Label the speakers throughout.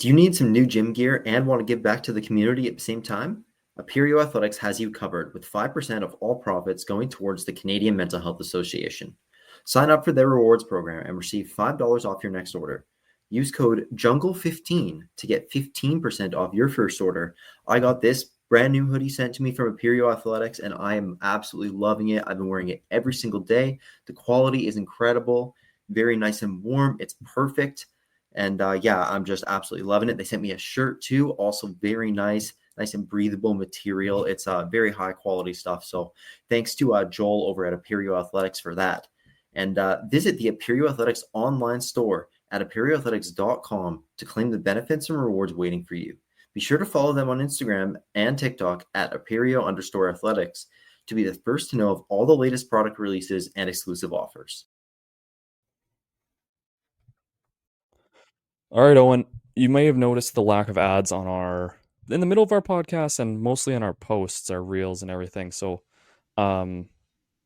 Speaker 1: Do you need some new gym gear and want to give back to the community at the same time? Aperio Athletics has you covered with 5% of all profits going towards the Canadian Mental Health Association. Sign up for their rewards program and receive $5 off your next order. Use code JUNGLE15 to get 15% off your first order. I got this brand new hoodie sent to me from Aperio Athletics, and I am absolutely loving it. I've been wearing it every single day. The quality is incredible, very nice and warm. It's perfect. And I'm just absolutely loving it. They sent me a shirt too, also very nice and breathable material. It's very high quality stuff. So thanks to Joel over at Aperio Athletics for that. And visit the Aperio Athletics online store at aperioathletics.com to claim the benefits and rewards waiting for you. Be sure to follow them on Instagram and TikTok at Aperio_athletics to be the first to know of all the latest product releases and exclusive offers.
Speaker 2: All right, Owen, you may have noticed the lack of ads in the middle of our podcast and mostly on our posts, our reels and everything. So the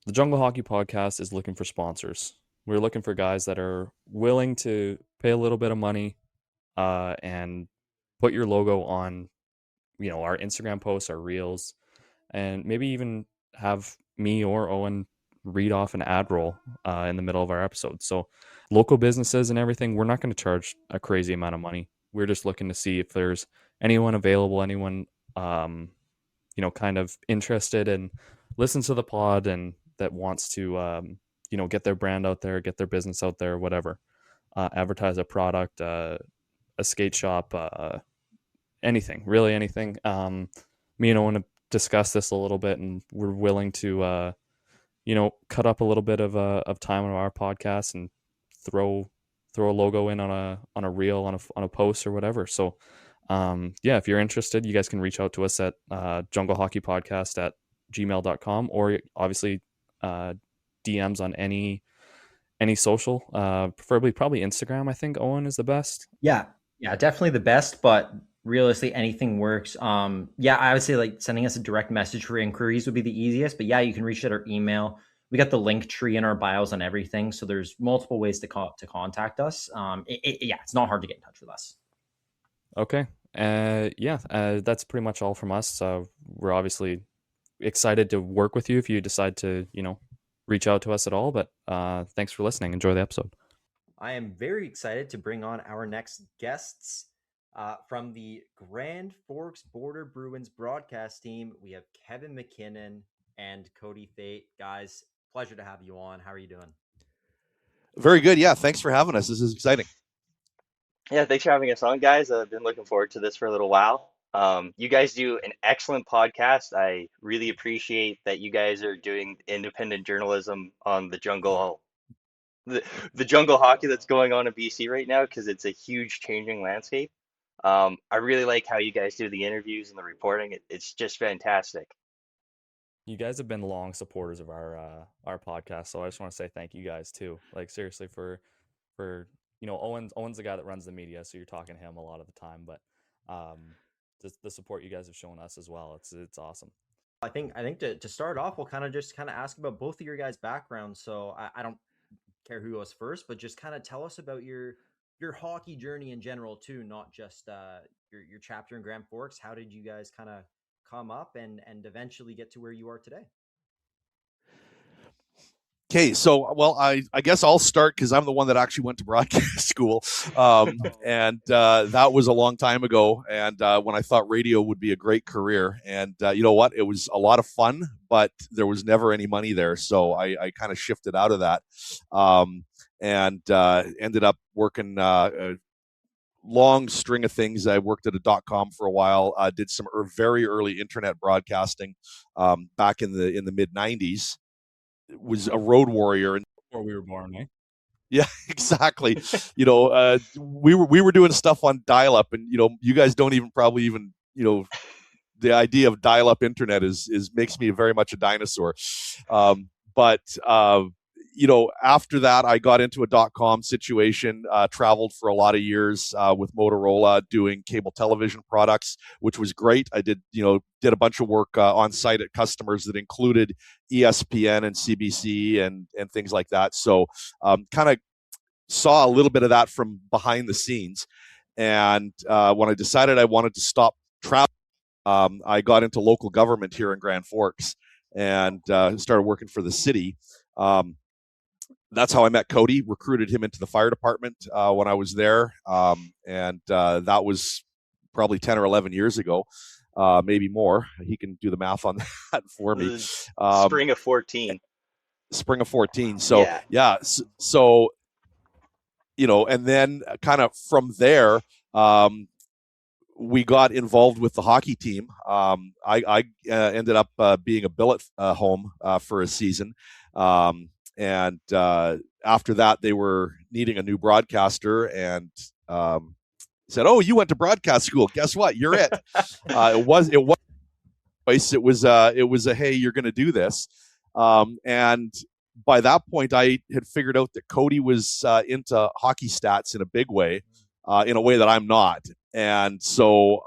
Speaker 2: Jungle Hockey Podcast is looking for sponsors. We're looking for guys that are willing to pay a little bit of money and put your logo on, our Instagram posts, our reels, and maybe even have me or Owen read off an ad roll in the middle of our episode. So local businesses and everything, we're not going to charge a crazy amount of money. We're just looking to see if there's anyone available, anyone, kind of interested and listen to the pod and that wants to, get their brand out there, get their business out there, whatever, advertise a product, a skate shop, anything, really anything. Me and Owen have discussed this a little bit, and we're willing to, cut up a little bit of time on our podcast and throw a logo in on a reel, on a post or whatever. So, if you're interested, you guys can reach out to us at junglehockeypodcast@gmail.com, or obviously DMs on any social, preferably probably Instagram. I think Owen is the best.
Speaker 3: Yeah, definitely the best, but realistically anything works. I would say like sending us a direct message for inquiries would be the easiest, but yeah, you can reach at our email. We got the link tree in our bios and everything, so there's multiple ways to contact us. It's not hard to get in touch with us.
Speaker 2: Okay. That's pretty much all from us. We're obviously excited to work with you if you decide to, reach out to us at all. But thanks for listening. Enjoy the episode.
Speaker 3: I am very excited to bring on our next guests from the Grand Forks Border Bruins broadcast team. We have Kevin McKinnon and Cody Thate. Guys, pleasure to have you on. How are you doing?
Speaker 4: Very good. Yeah, thanks for having us. This is exciting.
Speaker 5: Yeah, thanks for having us on, guys. I've been looking forward to this for a little while. You guys do an excellent podcast. I really appreciate that you guys are doing independent journalism on the jungle hockey that's going on in BC right now, because it's a huge changing landscape. I really like how you guys do the interviews and the reporting. It's just fantastic.
Speaker 2: You guys have been long supporters of our podcast, so I just want to say thank you guys too. Like seriously, for Owen's the guy that runs the media, so you're talking to him a lot of the time. But the support you guys have shown us as well, it's awesome.
Speaker 3: I think to start off, we'll kind of ask about both of your guys' backgrounds. So I don't care who goes first, but just kind of tell us about your hockey journey in general too, not just your chapter in Grand Forks. How did you guys kind of come up and eventually get to where you are today?
Speaker 4: Okay, so I guess I'll start because I'm the one that actually went to broadcast school, and that was a long time ago. And when I thought radio would be a great career, and you know what, it was a lot of fun, but there was never any money there, so I kind of shifted out of that, and ended up working a long string of things. I worked at a .com for a while. Did some very early internet broadcasting back in the mid '90s. Was a road warrior and
Speaker 2: before we were born, eh?
Speaker 4: Yeah, exactly. We were doing stuff on dial-up, and you guys don't even probably the idea of dial-up internet is makes me very much a dinosaur. But after that, I got into a .com situation, traveled for a lot of years with Motorola doing cable television products, which was great. I did a bunch of work on site at customers that included ESPN and CBC and things like that. So kind of saw a little bit of that from behind the scenes. And when I decided I wanted to stop traveling, I got into local government here in Grand Forks and started working for the city. That's how I met Cody, recruited him into the fire department when I was there. And that was probably 10 or 11 years ago, maybe more. He can do the math on that for me.
Speaker 5: Spring of 14.
Speaker 4: Spring of 14. So,
Speaker 5: Yeah.
Speaker 4: So, and then kind of from there, we got involved with the hockey team. I ended up being a billet home for a season. And after that, they were needing a new broadcaster and said, "Oh, you went to broadcast school. Guess what? You're it." It was a hey, you're going to do this. And by that point, I had figured out that Cody was into hockey stats in a big way, in a way that I'm not. And so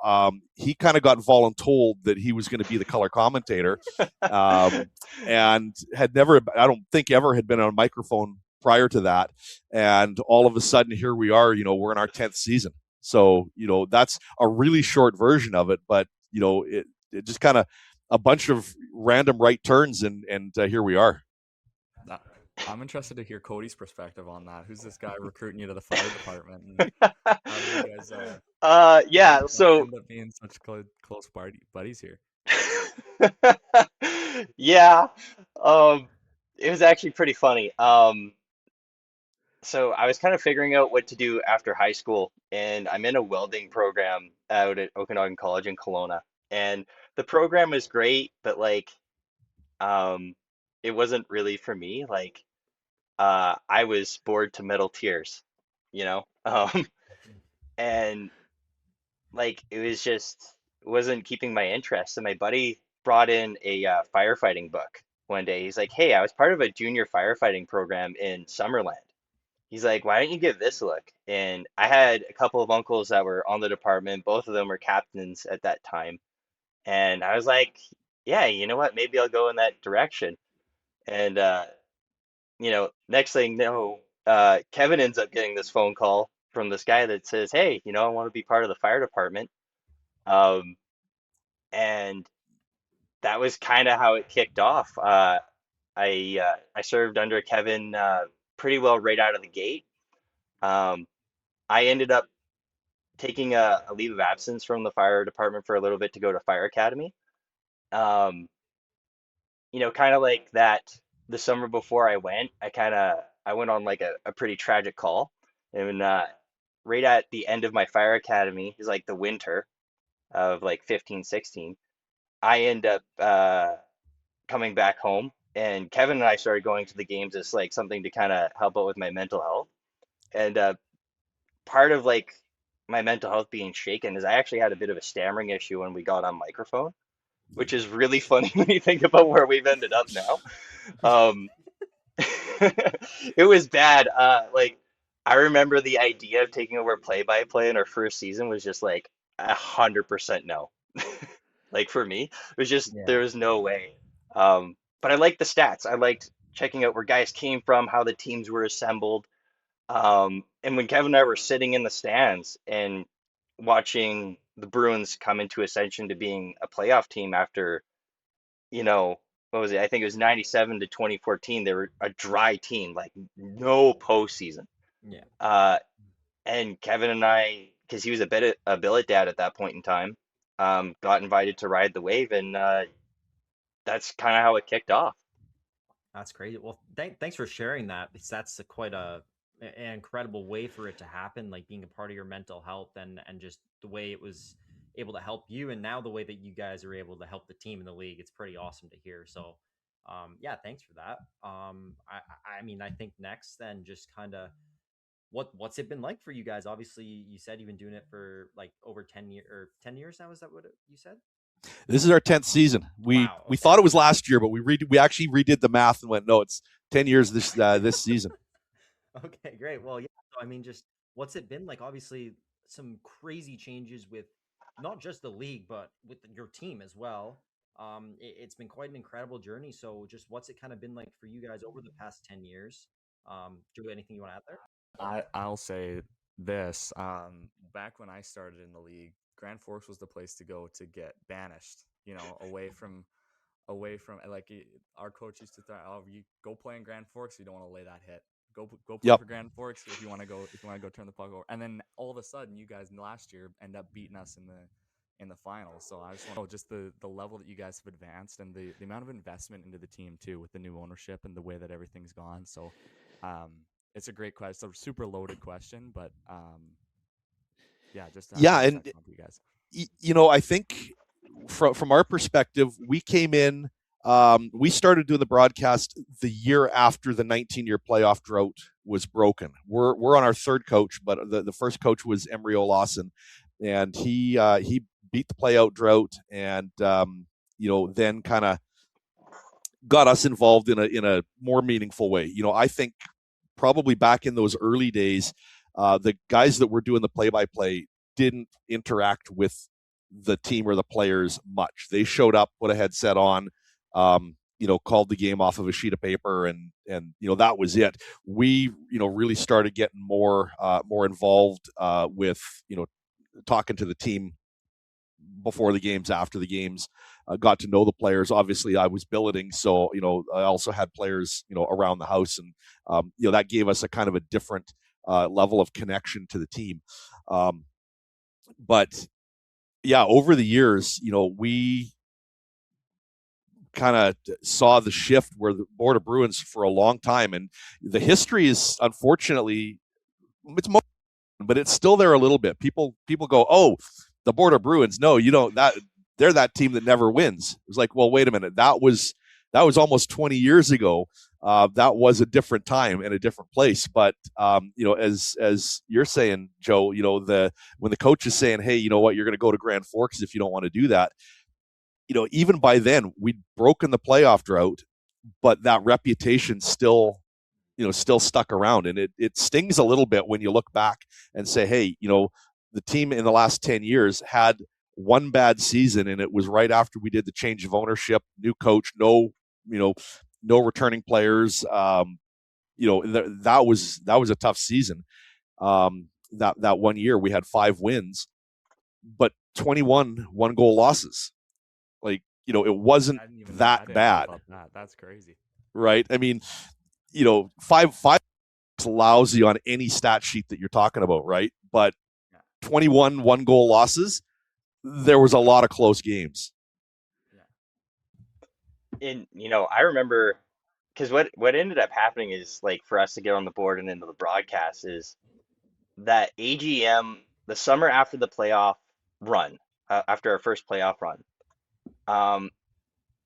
Speaker 4: he kind of got voluntold that he was going to be the color commentator, and had never, I don't think ever had been on a microphone prior to that. And all of a sudden, here we are, we're in our 10th season. So, that's a really short version of it, but, it just kind of a bunch of random right turns, and here we are.
Speaker 2: I'm interested to hear Cody's perspective on that. Who's this guy recruiting you to the fire department? And how do you guys
Speaker 5: yeah, so
Speaker 2: end up being such close buddies here?
Speaker 5: yeah, it was actually pretty funny. So I was kind of figuring out what to do after high school, and I'm in a welding program out at Okanagan College in Kelowna. And the program is great, but like, um, it wasn't really for me. Like, I was bored to middle tears, you know? And like it wasn't keeping my interest. And my buddy brought in a firefighting book one day. He's like, "Hey, I was part of a junior firefighting program in Summerland." He's like, "Why don't you give this a look?" And I had a couple of uncles that were on the department. Both of them were captains at that time. And I was like, "Yeah, you know what? Maybe I'll go in that direction." And next thing you know, Kevin ends up getting this phone call from this guy that says, "Hey, I want to be part of the fire department." Um, and that was kind of how it kicked off. I served under Kevin pretty well right out of the gate. Um, I ended up taking a leave of absence from the fire department for a little bit to go to fire academy. Um, kind of like that the summer before I went on like a pretty tragic call. And right at the end of my fire academy is like the winter of like 15, 16. I end up coming back home, and Kevin and I started going to the games as like something to kind of help out with my mental health. And part of like my mental health being shaken is I actually had a bit of a stammering issue when we got on microphone, which is really funny when you think about where we've ended up now. Um, it was bad. Like I remember the idea of taking over play-by-play in our first season was just like 100% no. Like for me, it was just there was no way. But I liked the stats. I liked checking out where guys came from, how the teams were assembled. And when Kevin and I were sitting in the stands and watching the Bruins come into ascension to being a playoff team after, what was it? I think it was 97 to 2014. They were a dry team, like no postseason.
Speaker 3: Yeah.
Speaker 5: And Kevin and I, because he was a billet dad at that point in time, got invited to ride the wave, and that's kind of how it kicked off.
Speaker 3: That's crazy. Well, thanks for sharing that, because that's quite an incredible way for it to happen, like being a part of your mental health and just the way it was able to help you, and now the way that you guys are able to help the team in the league. It's pretty awesome to hear. So, yeah, thanks for that. I mean, I think next then just kind of what's it been like for you guys? Obviously, you said you've been doing it for like over 10 years now. Is that what you said?
Speaker 4: This is our 10th season. We thought it was last year, but we actually redid the math and went, no, it's 10 years this season.
Speaker 3: Okay, great. Well, yeah. So, I mean, just what's it been like? Obviously, some crazy changes with not just the league, but with your team as well. It's been quite an incredible journey. So, just what's it kind of been like for you guys over the past 10 years? Do anything you want to add there?
Speaker 2: I'll say this. Back when I started in the league, Grand Forks was the place to go to get banished, away from like our coach used to throw, oh, you go play in Grand Forks, you don't want to lay that hit. Go play
Speaker 4: Yep.
Speaker 2: for Grand Forks if you want to go turn the puck over. And then all of a sudden, you guys last year end up beating us in the finals. So I just want to know just the level that you guys have advanced and the amount of investment into the team too with the new ownership and the way that everything's gone. So it's a great question. It's a super loaded question, but yeah, just
Speaker 4: Yeah,
Speaker 2: how does
Speaker 4: and
Speaker 2: that come to you guys?
Speaker 4: I think from our perspective, we came in. We started doing the broadcast the year after the 19-year playoff drought was broken. We're on our third coach, but the first coach was Emery Olson, and he beat the playout drought, and then kind of got us involved in a more meaningful way. I think probably back in those early days, the guys that were doing the play-by-play didn't interact with the team or the players much. They showed up, put a headset on, called the game off of a sheet of paper, and that was it. We really started getting more involved with talking to the team before the games, after the games. Got to know the players. Obviously, I was billeting, so I also had players around the house, and that gave us a kind of a different level of connection to the team. But yeah, over the years, we kind of saw the shift where the Border Bruins for a long time, and the history is unfortunately it's more, but it's still there a little bit. People go, oh, the Border Bruins. No, you don't. They're that team that never wins. It was like, well, wait a minute. That was almost 20 years ago. That was a different time and a different place. But as you're saying, Joe, when the coach is saying, hey, you know what, you're going to go to Grand Forks if you don't want to do that. Even by then we'd broken the playoff drought, but that reputation still stuck around, and it stings a little bit when you look back and say, hey, the team in the last 10 years had one bad season, and it was right after we did the change of ownership, new coach, no returning players. That was a tough season. That 1 year we had 5 wins, but 21 1-goal losses. Like, it wasn't that bad.
Speaker 2: That's crazy.
Speaker 4: Right? I mean, 5 is lousy on any stat sheet that you're talking about, right? But 21 1-goal losses, there was a lot of close games.
Speaker 5: And I remember, because what ended up happening is, like, for us to get on the board and into the broadcast is that AGM, the summer after the playoff run, after our first playoff run,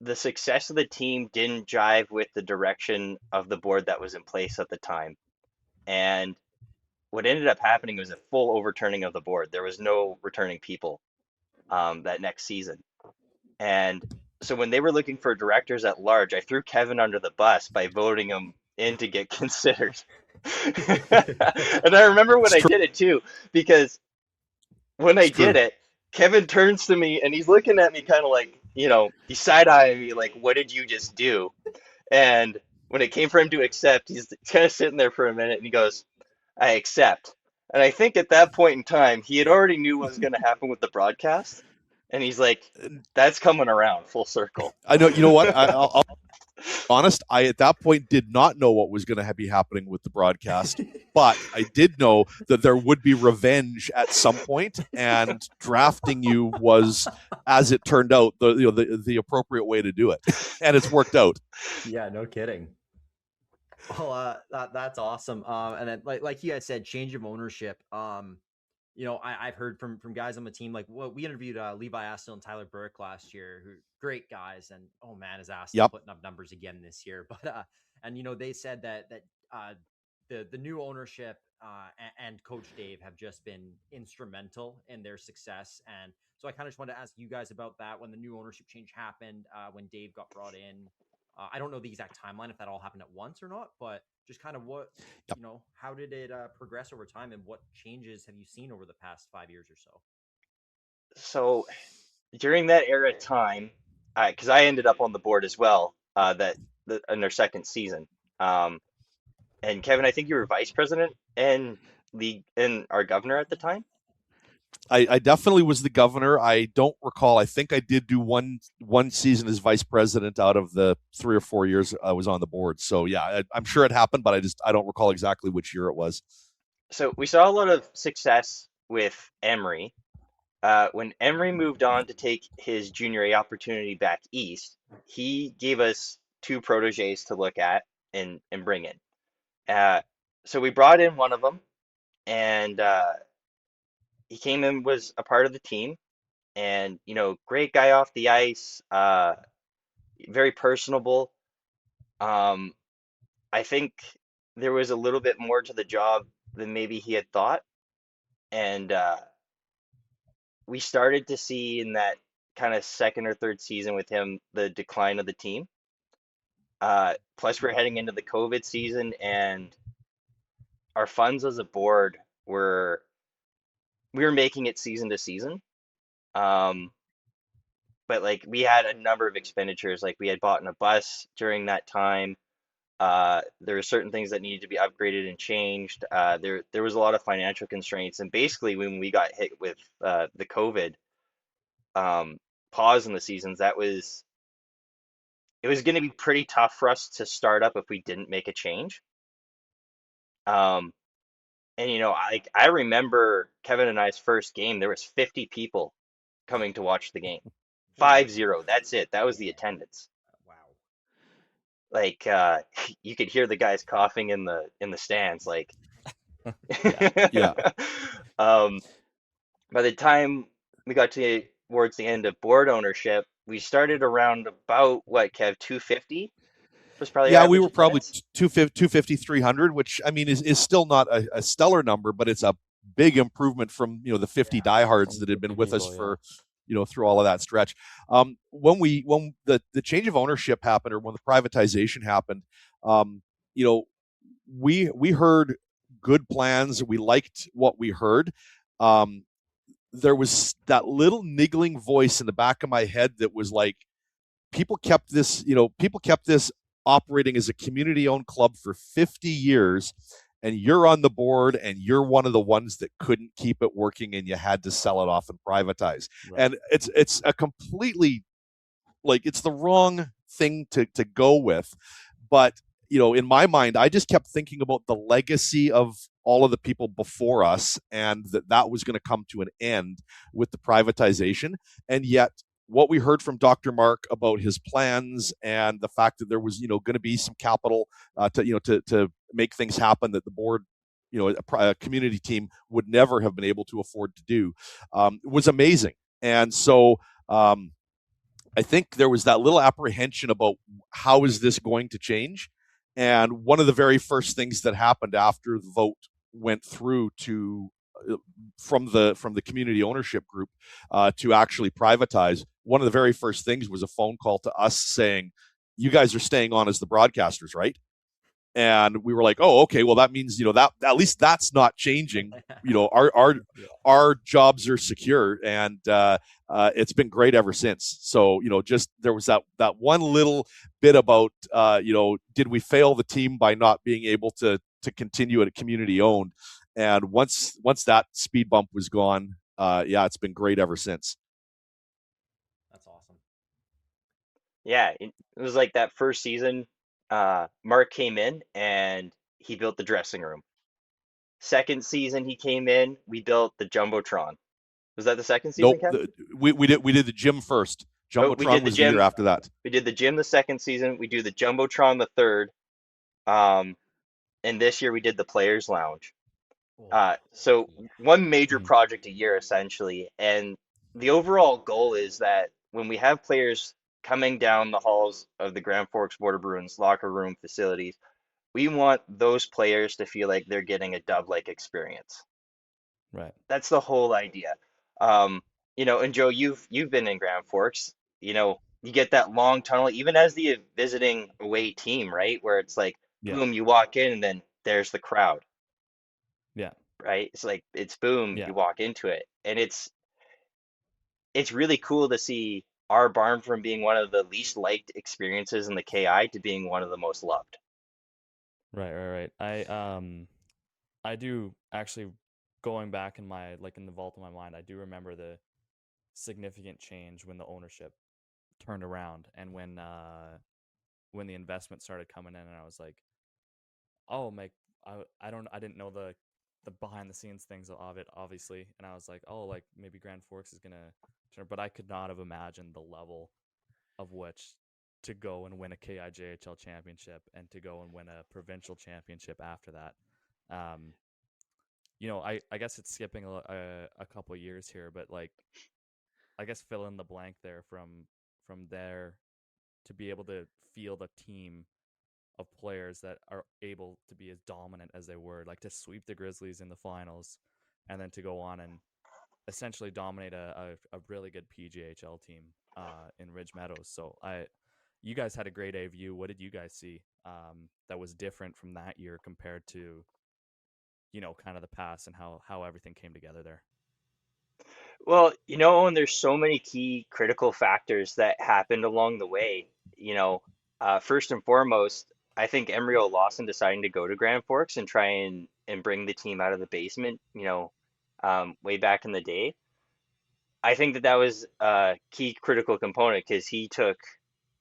Speaker 5: the success of the team didn't jive with the direction of the board that was in place at the time. And what ended up happening was a full overturning of the board. There was no returning people that next season. And so when they were looking for directors at large, I threw Kevin under the bus by voting him in to get considered. And I remember when I did it too, because when I did it, Kevin turns to me and he's looking at me kind of like, he's side-eyeing me like, what did you just do? And when it came for him to accept, he's kind of sitting there for a minute and he goes, I accept. And I think at that point in time, he had already knew what was going to happen with the broadcast. And he's like, that's coming around full circle.
Speaker 4: I know. You know what? I'll honest, I at that point did not know what was going to be happening with the broadcast, but I did know that there would be revenge at some point, and drafting you was, as it turned out, the appropriate way to do it, and it's worked out.
Speaker 3: Yeah, no kidding. Well, that's awesome. And then, like you guys said, change of ownership. I've heard from guys on the team, like, well, we interviewed Levi Astle and Tyler Burke last year, who great guys, and oh man, is Astle putting up numbers again this year. But and they said that the new ownership and Coach Dave have just been instrumental in their success. And so I kind of just wanted to ask you guys about that when the new ownership change happened, when Dave got brought in. I don't know the exact timeline if that all happened at once or not, but just kind of what, how did it progress over time, and what changes have you seen over the past 5 years or so?
Speaker 5: So during that era of time, because I ended up on the board as well, in their second season. And Kevin, I think you were vice president, and league and our governor at the time?
Speaker 4: I definitely was the governor. I don't recall. I think I did do one season as vice president out of the 3 or 4 years I was on the board. So yeah, I'm sure it happened, but I don't recall exactly which year it was.
Speaker 5: So we saw a lot of success with Emery. When Emery moved on to take his junior A opportunity back east, he gave us two proteges to look at and bring in. So we brought in one of them, and he came in, was a part of the team, and great guy off the ice, very personable. Um, I think there was a little bit more to the job than maybe he had thought, and we started to see in that kind of second or third season with him the decline of the team. Plus, we're heading into the COVID season, and our funds as a board were we were making it season to season. Um, but like we had a number of expenditures, like we had bought in a bus during that time. There were certain things that needed to be upgraded and changed. There was a lot of financial constraints, and basically when we got hit with the COVID um, pause in the seasons, it was going to be pretty tough for us to start up if we didn't make a change. Um, and I remember Kevin and I's first game. There was 50 people coming to watch the game. 5-0. That's it. That was the attendance.
Speaker 3: Wow.
Speaker 5: Like you could hear the guys coughing in the stands. Like,
Speaker 4: Yeah.
Speaker 5: By the time we got towards the end of board ownership, we started around about what, Kev, 250 was probably our
Speaker 4: Yeah, we
Speaker 5: average
Speaker 4: were probably
Speaker 5: attendance.
Speaker 4: 250, 300, which I mean is still not a stellar number, but it's a big improvement from the 50 diehards that had been with us for through all of that stretch. When the change of ownership happened, or when the privatization happened, you know, we heard good plans. We liked what we heard. There was that little niggling voice in the back of my head that was like, people kept this operating as a community-owned club for 50 years, and you're on the board, and you're one of the ones that couldn't keep it working, and you had to sell it off and privatize. Right. And it's a completely, like, it's the wrong thing to go with. But in my mind, I just kept thinking about the legacy of all of the people before us, and that was going to come to an end with the privatization. And yet what we heard from Dr. Mark about his plans and the fact that there was going to be some capital to make things happen that the board, a community team would never have been able to afford to do, was amazing. And so I think there was that little apprehension about how is this going to change. And one of the very first things that happened after the vote went through to from the community ownership group to actually privatize, one of the very first things was a phone call to us saying, you guys are staying on as the broadcasters, right? And we were like, oh, okay, well, that means that at least that's not changing. Our jobs are secure, and it's been great ever since. So just there was that one little bit about did we fail the team by not being able to continue at a community owned? And once that speed bump was gone, it's been great ever since.
Speaker 3: That's awesome.
Speaker 5: Yeah, it was like that first season. Mark came in and he built the dressing room. Second season he came in, we built the Jumbotron. Was that the second season,
Speaker 4: Nope,
Speaker 5: Kevin?
Speaker 4: we did the gym first. Jumbotron was the year after that.
Speaker 5: We did the gym the second season. We do the Jumbotron the third. And this year we did the Players Lounge. So one major project a year essentially, and the overall goal is that when we have players coming down the halls of the Grand Forks Border Bruins locker room facilities, we want those players to feel like they're getting a dub-like experience.
Speaker 2: Right.
Speaker 5: That's the whole idea. And Joe, you've been in Grand Forks. You get that long tunnel, even as the visiting away team, right? Where it's like, boom, you walk in and then there's the crowd.
Speaker 2: Yeah.
Speaker 5: Right? It's like it's boom,
Speaker 2: Yeah.
Speaker 5: you walk into it. And it's really cool to see our barn from being one of the least liked experiences in the KI to being one of the most loved.
Speaker 2: Right. I I do actually, going back in the vault of my mind, I do remember the significant change when the ownership turned around and when the investment started coming in, and I was like, oh my, I didn't know the behind the scenes things of it, obviously, and I was like, oh, like maybe Grand Forks is gonna turn, but I could not have imagined the level of which to go and win a KIJHL championship and to go and win a provincial championship after that. Um, I guess it's skipping a couple years here, but like, I guess fill in the blank there from there to be able to field a team of players that are able to be as dominant as they were, like to sweep the Grizzlies in the finals, and then to go on and essentially dominate a really good PGHL team in Ridge Meadows. So you guys had a great AVU. What did you guys see that was different from that year compared to kind of the past and how everything came together there?
Speaker 5: Well, and there's so many key critical factors that happened along the way. First and foremost, I think Emryo Lawson deciding to go to Grand Forks and try and bring the team out of the basement, way back in the day. I think that was a key critical component because he took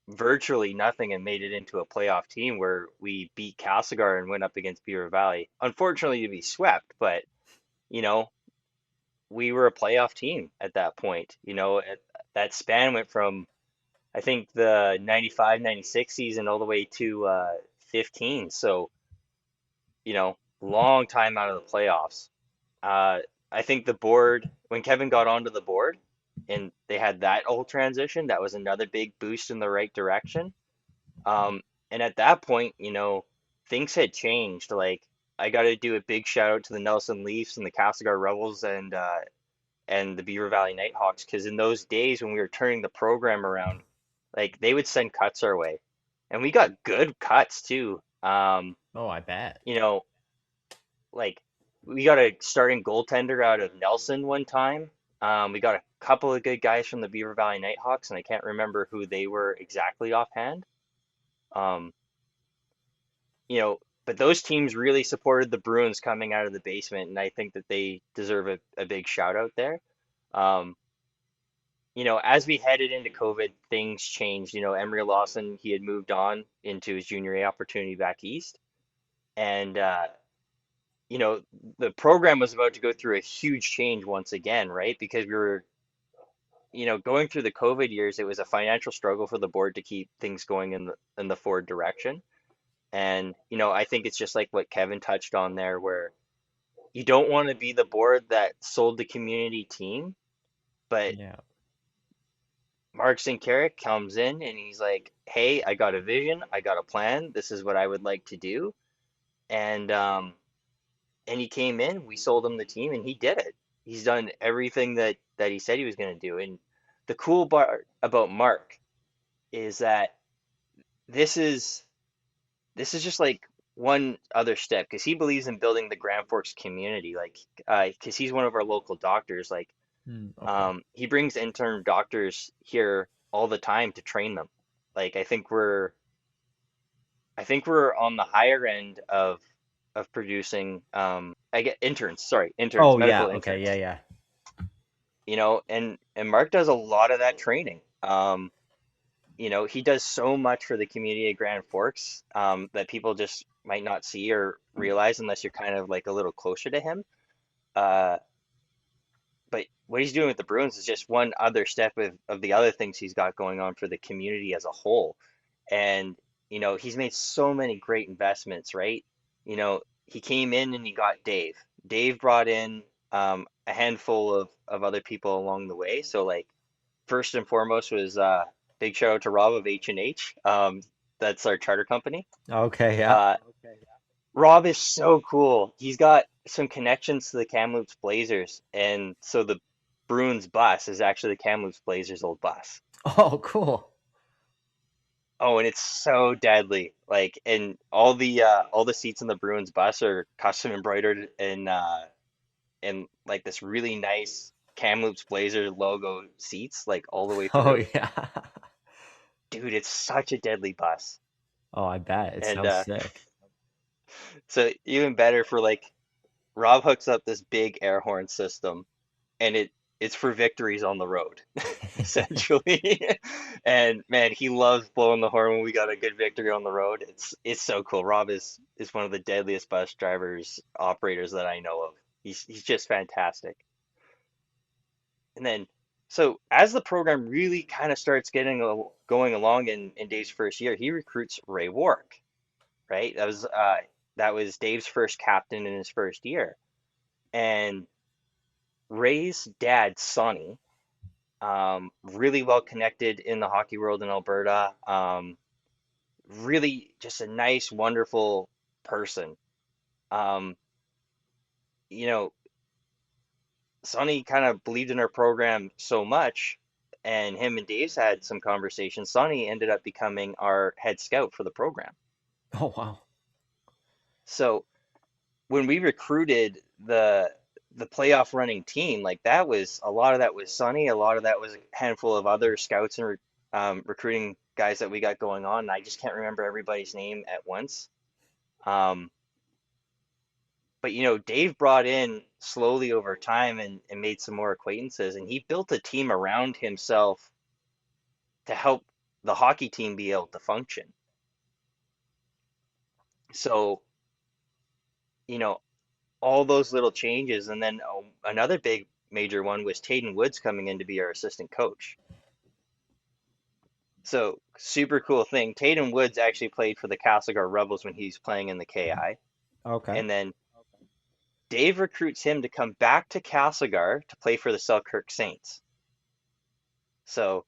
Speaker 5: virtually nothing and made it into a playoff team where we beat Castlegar and went up against Beaver Valley. Unfortunately, to be swept, but you know, we were a playoff team at that point. That span went from I think the 95-96 season all the way to 15. So, long time out of the playoffs. I think the board, when Kevin got onto the board and they had that whole transition, that was another big boost in the right direction. Um, and at that point, things had changed. Like, I got to do a big shout out to the Nelson Leafs and the Castlegar Rebels and the Beaver Valley Nighthawks, because in those days when we were turning the program around, like they would send cuts our way, and we got good cuts too.
Speaker 3: Oh, I bet.
Speaker 5: You know, like we got a starting goaltender out of Nelson one time. We got a couple of good guys from the Beaver Valley Nighthawks, and I can't remember who they were exactly offhand. Um, but those teams really supported the Bruins coming out of the basement, and I think that they deserve a big shout out there. Um, as we headed into COVID, things changed. Emery Lawson, he had moved on into his junior A opportunity back east. And, you know, the program was about to go through a huge change once again, right? Because we were, going through the COVID years, it was a financial struggle for the board to keep things going in the forward direction. And, I think it's just like what Kevin touched on there, where you don't want to be the board that sold the community team, but
Speaker 3: Yeah.
Speaker 5: Mark Sincaric comes in and he's like, "Hey, I got a vision, I got a plan. This is what I would like to do." And he came in, we sold him the team, and he did it. He's done everything that he said he was going to do. And the cool part about Mark is that this is this is just like one other step because he believes in building the Grand Forks community. Like, because he's one of our local doctors. Like,
Speaker 3: Okay.
Speaker 5: he brings intern doctors here all the time to train them. Like I think we're on the higher end of producing I get interns,
Speaker 3: Oh yeah.
Speaker 5: medical
Speaker 3: Okay. Yeah.
Speaker 5: interns.
Speaker 3: Yeah.
Speaker 5: And Mark does a lot of that training. He does so much for the community of Grand Forks that people just might not see or realize unless you're kind of like a little closer to him. Uh, but what he's doing with the Bruins is just one other step of the other things he's got going on for the community as a whole. And, he's made so many great investments, right? He came in and he got Dave. Dave brought in a handful of other people along the way. So, like, first and foremost was big shout out to Rob of H&H. That's our charter company.
Speaker 3: Okay. Yeah.
Speaker 5: Uh, Rob is so cool. He's got some connections to the Kamloops Blazers, and so the Bruins bus is actually the Kamloops Blazers' old bus.
Speaker 3: Oh, cool.
Speaker 5: Oh, and it's so deadly. Like, and all the seats in the Bruins bus are custom embroidered in like this really nice Kamloops Blazer logo seats, like all the way
Speaker 3: Oh
Speaker 5: through.
Speaker 3: yeah.
Speaker 5: Dude, it's such a deadly bus.
Speaker 3: Oh, I bet it
Speaker 5: And
Speaker 3: sounds sick.
Speaker 5: so even better for like Rob hooks up this big air horn system, and it's for victories on the road, essentially. And man, he loves blowing the horn when we got a good victory on the road. It's so cool. Rob is one of the deadliest bus drivers, operators that I know of. He's just fantastic. And then, so as the program really kind of starts going along in Dave's first year, he recruits Ray Wark, right? That was Dave's first captain in his first year. And Ray's dad, Sonny, really well connected in the hockey world in Alberta. Really just a nice, wonderful person. Um, you know, Sonny kind of believed in our program so much, and him and Dave's had some conversations. Sonny ended up becoming our head scout for the program.
Speaker 3: Oh, wow.
Speaker 5: So when we recruited the playoff running team, like that was a lot of that was Sonny, a lot of that was a handful of other scouts and recruiting guys that we got going on. And I just can't remember everybody's name at once. Um, but Dave brought in slowly over time and made some more acquaintances, and he built a team around himself to help the hockey team be able to function. So, you know, all those little changes, and then another big major one was Taden Woods coming in to be our assistant coach. So super cool thing. Taden Woods actually played for the Castlegar Rebels when he was playing in the KI,
Speaker 3: Okay.
Speaker 5: and then Dave recruits him to come back to Castlegar to play for the Selkirk Saints. So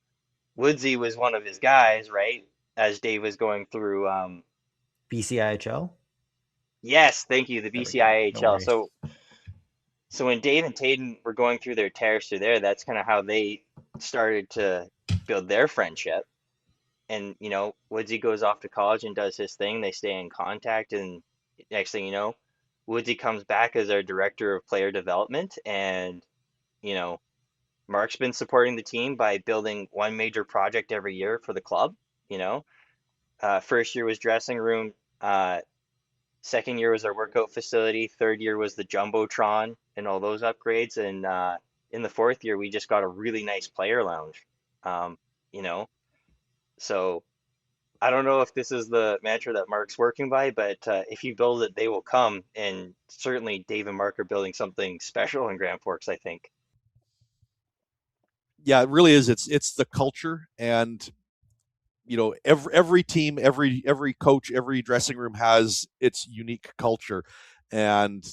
Speaker 5: Woodsy was one of his guys, right? As Dave was going through,
Speaker 3: BCIHL?
Speaker 5: yes, thank you, the
Speaker 3: There we go. No
Speaker 5: BCIHL.
Speaker 3: worries.
Speaker 5: So when Dave and Taden were going through their tears through there, that's kind of how they started to build their friendship. And Woodsy goes off to college and does his thing. They stay in contact, and next thing you know, Woodsy comes back as our director of player development. And you know, Mark's been supporting the team by building one major project every year for the club. You know, first year was dressing room. Second year was our workout facility. Third year was the jumbotron and all those upgrades. And in the fourth year, we just got a really nice player lounge. Um, you know, so I don't know if this is the mantra that Mark's working by, but if you build it, they will come. And certainly, Dave and Mark are building something special in Grand Forks, I think.
Speaker 4: Yeah, it really is. It's the culture, and every team, every coach, every dressing room has its unique culture. And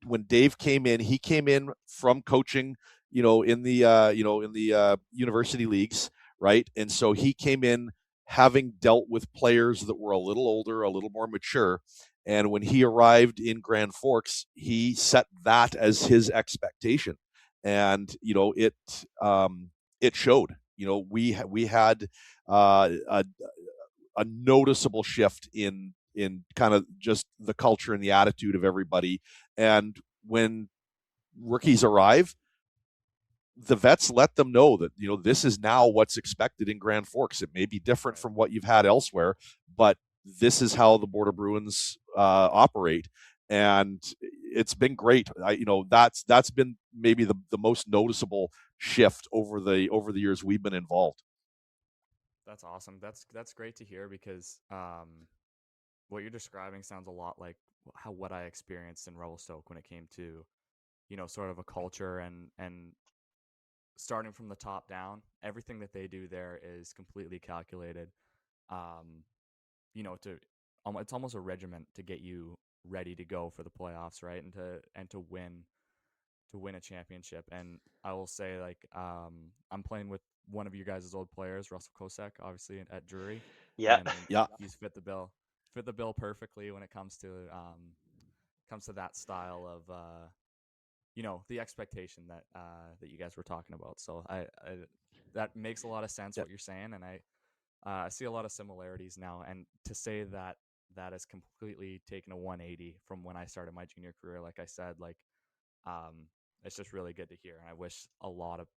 Speaker 4: when Dave came in, he came in from coaching in the university leagues, right? And so he came in having dealt with players that were a little older, a little more mature. And when he arrived in Grand Forks, he set that as his expectation. And it showed. We had a noticeable shift in kind of just the culture and the attitude of everybody. And when rookies arrive, the vets let them know that this is now what's expected in Grand Forks. It may be different from what you've had elsewhere, but this is how the Border Bruins operate. And it's been great. That's been maybe the most noticeable shift over the years we've been involved.
Speaker 2: That's awesome. That's great to hear, because what you're describing sounds a lot like what I experienced in Revelstoke when it came to, sort of a culture and starting from the top down. Everything that they do there is completely calculated. To it's almost a regiment to get you ready to go for the playoffs, right? And to win a championship. And I will say, like, I'm playing with one of you guys' old players, Russell Kosek, obviously at Drury.
Speaker 5: Yeah.
Speaker 2: And
Speaker 4: Yeah.
Speaker 2: he's fit the bill perfectly when it comes to that style of the expectation that you guys were talking about. So I that makes a lot of sense, what you're saying, and I see a lot of similarities now. And to say that has completely taken a 180 from when I started my junior career, like I said, like it's just really good to hear. And I wish a lot of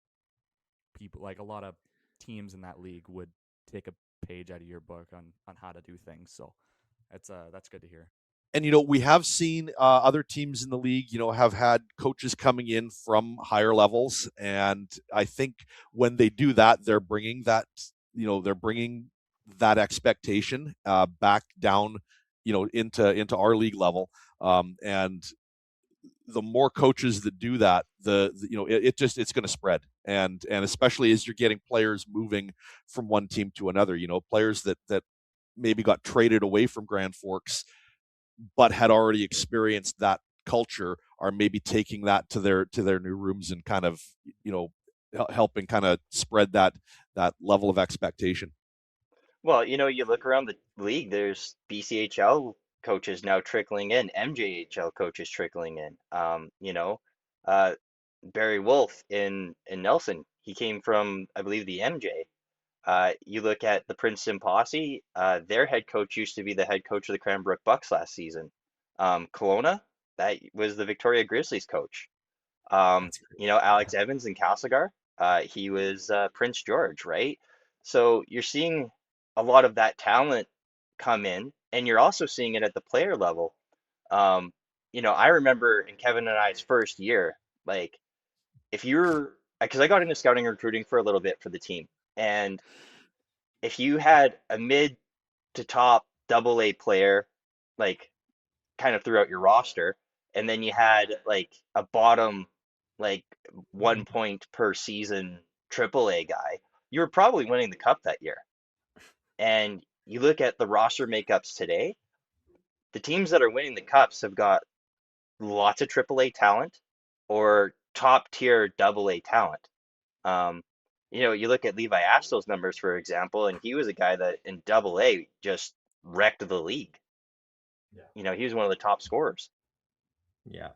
Speaker 2: people, like a lot of teams in that league, would take a page out of your book on how to do things. So that's good to hear.
Speaker 4: And, we have seen other teams in the league, have had coaches coming in from higher levels. And I think when they do that, they're bringing that expectation back down, into our league level. And the more coaches that do that, it's going to spread. And especially as you're getting players moving from one team to another, players that maybe got traded away from Grand Forks but had already experienced that culture are maybe taking that to their new rooms and kind of, helping kind of spread that level of expectation.
Speaker 5: Well, you look around the league, there's BCHL coaches now trickling in, MJHL coaches trickling in. Uh, Barry Wolf in Nelson, he came from, I believe, the MJ. You look at the Princeton Posse, their head coach used to be the head coach of the Cranbrook Bucks last season. Kelowna, that was the Victoria Grizzlies coach.
Speaker 2: That's great.
Speaker 5: Alex Evans in Castlegar, he was Prince George, right? So you're seeing a lot of that talent come in, and you're also seeing it at the player level. I remember in Kevin and I's first year, like if you're, because I got into scouting and recruiting for a little bit for the team, and if you had a mid to top double A player, like kind of throughout your roster, and then you had like a bottom, like 1 point per season triple A guy, you were probably winning the cup that year. And you look at the roster makeups today, the teams that are winning the cups have got lots of triple A talent or top tier double A talent. Um, you look at Levi Astel's numbers, for example, and he was a guy that in double A just wrecked the league.
Speaker 3: Yeah.
Speaker 5: He was one of the top scorers.
Speaker 3: Yeah.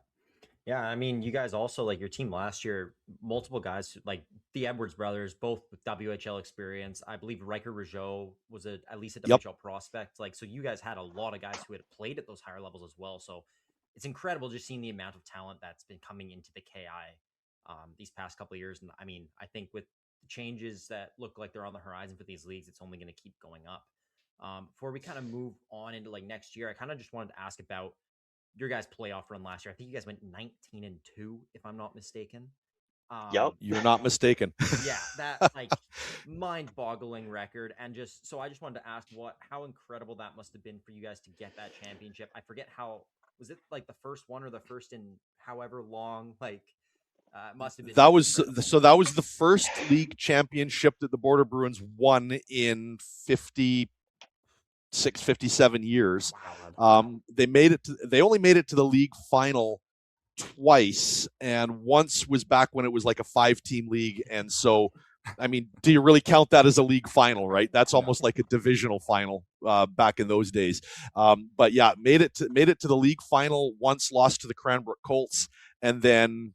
Speaker 3: Yeah, I mean, you guys also like your team last year, multiple guys like the Edwards brothers, both with WHL experience. I believe Riker Rougeau was at least a
Speaker 4: Yep.
Speaker 3: WHL prospect. Like, so you guys had a lot of guys who had played at those higher levels as well. So it's incredible just seeing the amount of talent that's been coming into the KI these past couple of years. And I mean, I think with the changes that look like they're on the horizon for these leagues, it's only going to keep going up. Before we kind of move on into like next year, I kind of just wanted to ask about your guys' playoff run last year. I think you guys went 19-2, if I'm not mistaken.
Speaker 5: Yep.
Speaker 4: You're not mistaken.
Speaker 3: Yeah, that like mind-boggling record. And I just wanted to ask how incredible that must have been for you guys to get that championship. I forget was it like the first one or the first in however long? Like, it must have been.
Speaker 4: That was the first league championship that the Border Bruins won in 57 years.
Speaker 3: Wow.
Speaker 4: They only made it to the league final twice, and once was back when it was like a 5-team league. And so, I mean, do you really count that as a league final, right? That's almost like a divisional final back in those days. But yeah, made it to the league final once, lost to the Cranbrook Colts, and then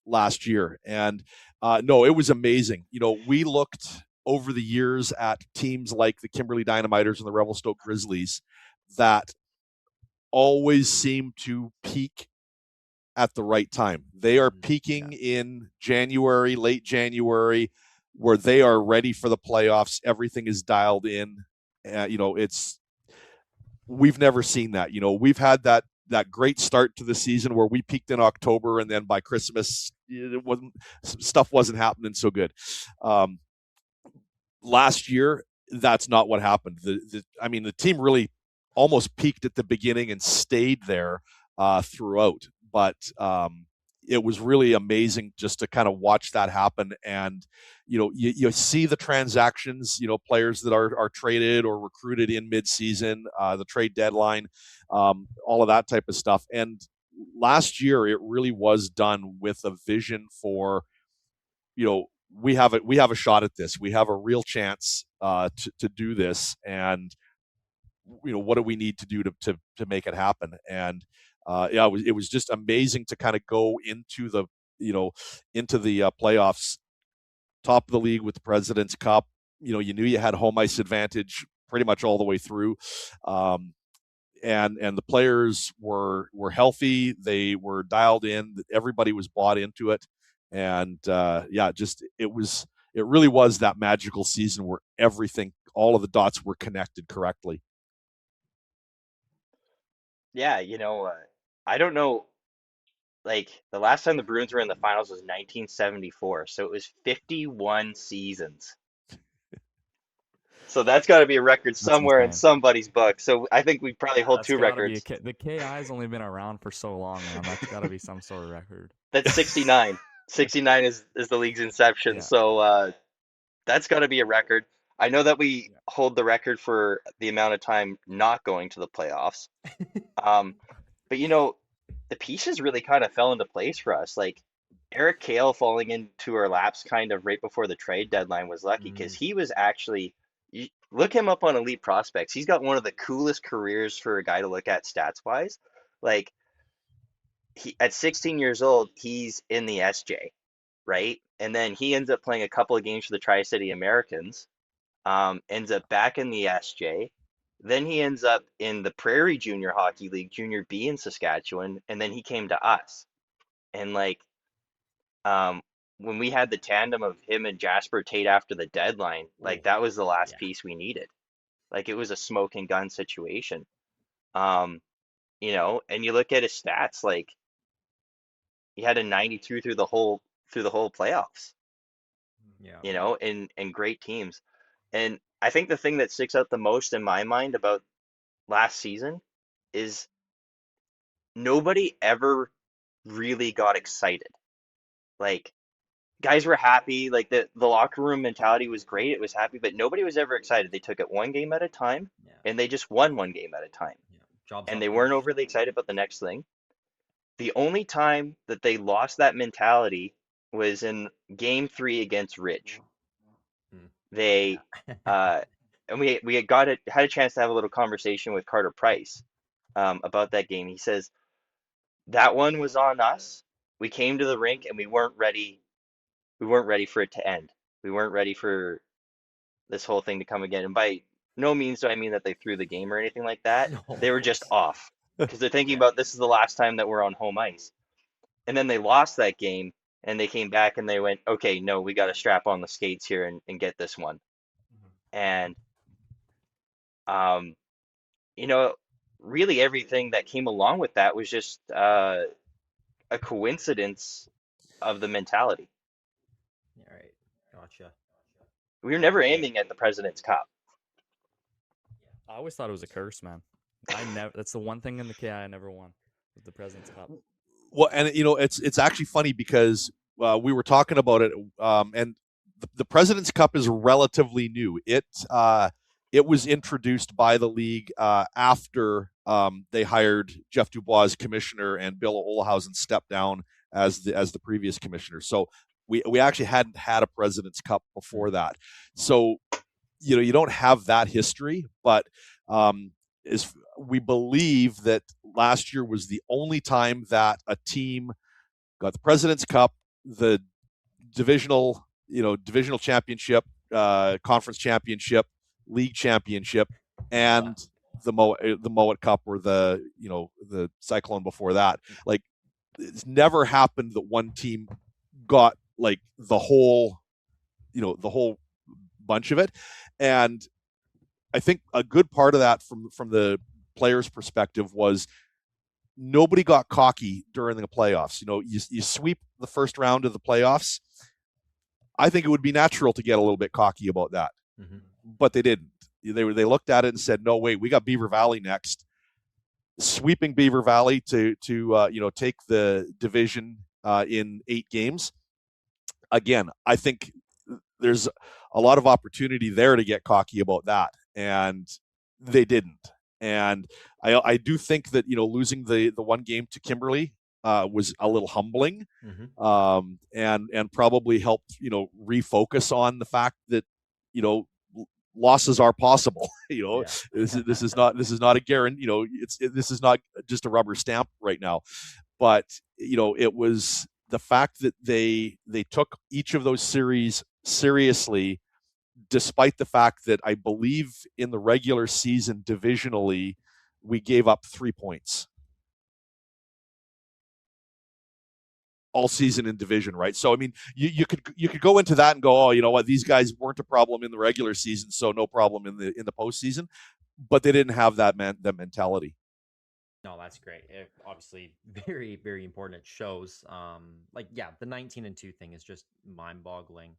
Speaker 4: last year. And no, it was amazing. We looked over the years at teams like the Kimberley Dynamiters and the Revelstoke Grizzlies that always seem to peak at the right time. They are peaking in January, late January, where they are ready for the playoffs. Everything is dialed in. We've never seen that. We've had that great start to the season where we peaked in October, and then by Christmas, stuff wasn't happening so good. Last year, that's not what happened. The team really almost peaked at the beginning and stayed there throughout. But it was really amazing just to kind of watch that happen. And, you see the transactions, players that are traded or recruited in midseason, the trade deadline, all of that type of stuff. And last year, it really was done with a vision for, we have a shot at this. We have a real chance to do this. And, what do we need to do to make it happen? And it was just amazing to kind of go into the playoffs, top of the league with the President's Cup. You knew you had home ice advantage pretty much all the way through, and the players were healthy. They were dialed in. Everybody was bought into it, and it really was that magical season where all of the dots were connected correctly.
Speaker 5: Yeah, I don't know. Like the last time the Bruins were in the finals was 1974, so it was 51 seasons. So that's got to be a record
Speaker 2: That's
Speaker 5: somewhere in
Speaker 2: insane.
Speaker 5: somebody's book. So I think we probably hold
Speaker 2: That's
Speaker 5: two
Speaker 2: got to be
Speaker 5: records.
Speaker 2: the KI's only been around for so long, man. That's got to be some sort of record.
Speaker 5: That's 69. 69 is the league's inception.
Speaker 2: Yeah.
Speaker 5: So that's got to be a record. I know that we
Speaker 2: Yeah.
Speaker 5: hold the record for the amount of time not going to the playoffs. Um, but the pieces really kind of fell into place for us. Like Eric Kale falling into our laps kind of right before the trade deadline was lucky because he was actually, look him up on Elite Prospects. He's got one of the coolest careers for a guy to look at stats wise. Like he at 16 years old, he's in the SJ, right? And then he ends up playing a couple of games for the Tri-City Americans, ends up back in the SJ. Then he ends up in the Prairie Junior Hockey League, Junior B in Saskatchewan, and then he came to us. And like um, when we had the tandem of him and Jasper Tate after the deadline, like that was the last piece we needed. Like it was a smoke and gun situation. Um, and you look at his stats, like he had a 92 through the whole playoffs,
Speaker 3: Yeah.
Speaker 5: and great teams. And I think the thing that sticks out the most in my mind about last season is nobody ever really got excited. Like guys were happy, like the locker room mentality was great. It was happy, but nobody was ever excited. They took it one game at a time
Speaker 3: Yeah.
Speaker 5: and they just won one game at a time.
Speaker 3: Yeah. Jobs
Speaker 5: And
Speaker 3: well
Speaker 5: they weren't
Speaker 3: coached.
Speaker 5: overly excited about the next thing. The only time that they lost that mentality was in game 3 against Ridge. They uh and we had a chance to have a little conversation with Carter Price about that game. He says that one was on us. We came to the rink and we weren't ready. We weren't ready for it to end. We weren't ready for this whole thing to come again. And by no means do I mean that they threw the game or anything like that.
Speaker 3: No,
Speaker 5: They
Speaker 3: of
Speaker 5: were just
Speaker 3: course.
Speaker 5: off because they're thinking about this is the last time that we're on home ice. And then they lost that game and they came back and they went, okay, no, we got to strap on the skates here and get this one. And, um, you know, really everything that came along with that was just a coincidence of the mentality.
Speaker 3: All right. Gotcha.
Speaker 5: We were never aiming at the President's Cup.
Speaker 2: I always thought it was a curse, man. That's the one thing in the KI I never won, was the President's Cup.
Speaker 4: Well, and it's actually funny because we were talking about it, and the President's Cup is relatively new. It was introduced by the league after they hired Jeff Dubois as commissioner and Bill Olhausen stepped down as the previous commissioner. So we actually hadn't had a President's Cup before that. So you don't have that history, but is we believe that last year was the only time that a team got the President's Cup, the divisional championship, conference championship, league championship, and the Mowat Cup or the Cyclone before that. Like it's never happened that one team got like the whole bunch of it. And I think a good part of that from the players' perspective was nobody got cocky during the playoffs. You sweep the first round of the playoffs. I think it would be natural to get a little bit cocky about that, but they didn't. They looked at it and said, "No, wait, we got Beaver Valley next." Sweeping Beaver Valley to take the division in 8 games. Again, I think there's a lot of opportunity there to get cocky about that, and they didn't. And I do think that losing the one game to Kimberley was a little humbling, and probably helped refocus on the fact that losses are possible. This is not a guarantee. This is not just a rubber stamp right now, but it was the fact that they took each of those series seriously, despite the fact that I believe in the regular season divisionally, we gave up 3 points all season in division, right? So I mean, you could go into that and go, oh, you know what, these guys weren't a problem in the regular season, so no problem in the postseason, but they didn't have that mentality.
Speaker 3: No, that's great. Obviously, very, very important. It shows. The 19-2 thing is just mind-boggling.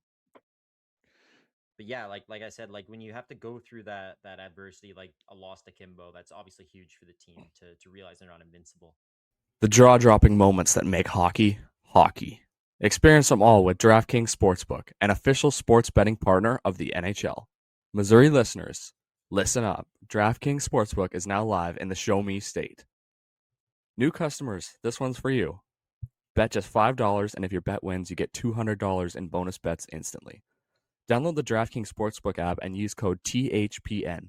Speaker 3: But yeah, like I said, like when you have to go through that adversity, like a loss to Kimbo, that's obviously huge for the team to realize they're not invincible.
Speaker 2: The jaw-dropping moments that make hockey, hockey. Experience them all with DraftKings Sportsbook, an official sports betting partner of the NHL. Missouri listeners, listen up. DraftKings Sportsbook is now live in the Show Me state. New customers, this one's for you. Bet just $5, and if your bet wins, you get $200 in bonus bets instantly. Download the DraftKings Sportsbook app and use code THPN.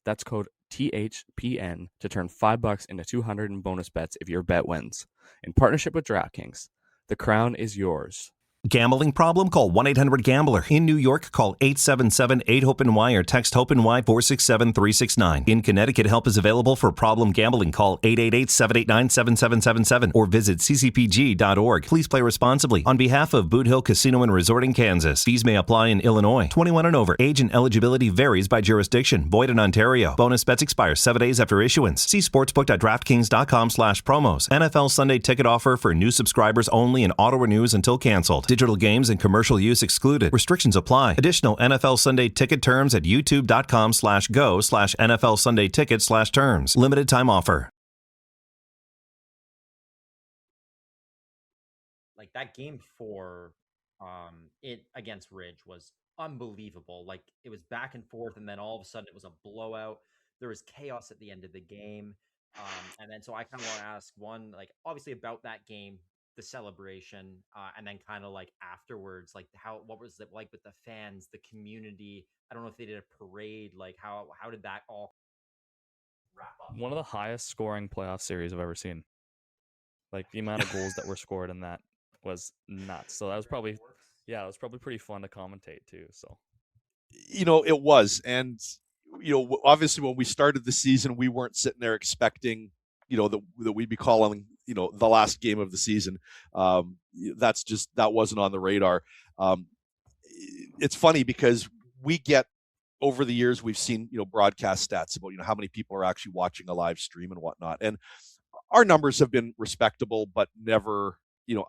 Speaker 2: That's code THPN to turn $5 into $200 in bonus bets if your bet wins. In partnership with DraftKings, the crown is yours.
Speaker 6: Gambling problem? Call 1-800-GAMBLER. In New York, call 877-8-HOPE-NY or text HOPE-NY 467-369. In Connecticut, help is available for problem gambling. Call 888-789-7777 or visit ccpg.org. Please play responsibly. On behalf of Boot Hill Casino and Resort in Kansas, fees may apply in Illinois. 21 and over. Age and eligibility varies by jurisdiction. Void in Ontario. Bonus bets expire 7 days after issuance. See sportsbook.draftkings.com/promos. NFL Sunday ticket offer for new subscribers only and auto renews until canceled. Digital games and commercial use excluded. Restrictions apply. Additional NFL Sunday ticket terms at youtube.com/go/NFL Sunday ticket/terms. Limited time offer.
Speaker 3: Like that game 4, it against Ridge was unbelievable. Like it was back and forth, and then all of a sudden it was a blowout. There was chaos at the end of the game. And then so I kind of want to ask one, like obviously about that game, the celebration, and then kind of like afterwards, like what was it like with the fans, the community? I don't know if they did a parade, like how did that all wrap up?
Speaker 2: One of the highest scoring playoff series I've ever seen. Like the amount of goals that were scored in that was nuts. So that was probably, it was probably pretty fun to commentate too. So,
Speaker 4: It was. And, obviously when we started the season, we weren't sitting there expecting, that we'd be calling, the last game of the season. That wasn't on the radar. It's funny because we get, over the years, we've seen, broadcast stats about, how many people are actually watching a live stream and whatnot. And our numbers have been respectable, but never,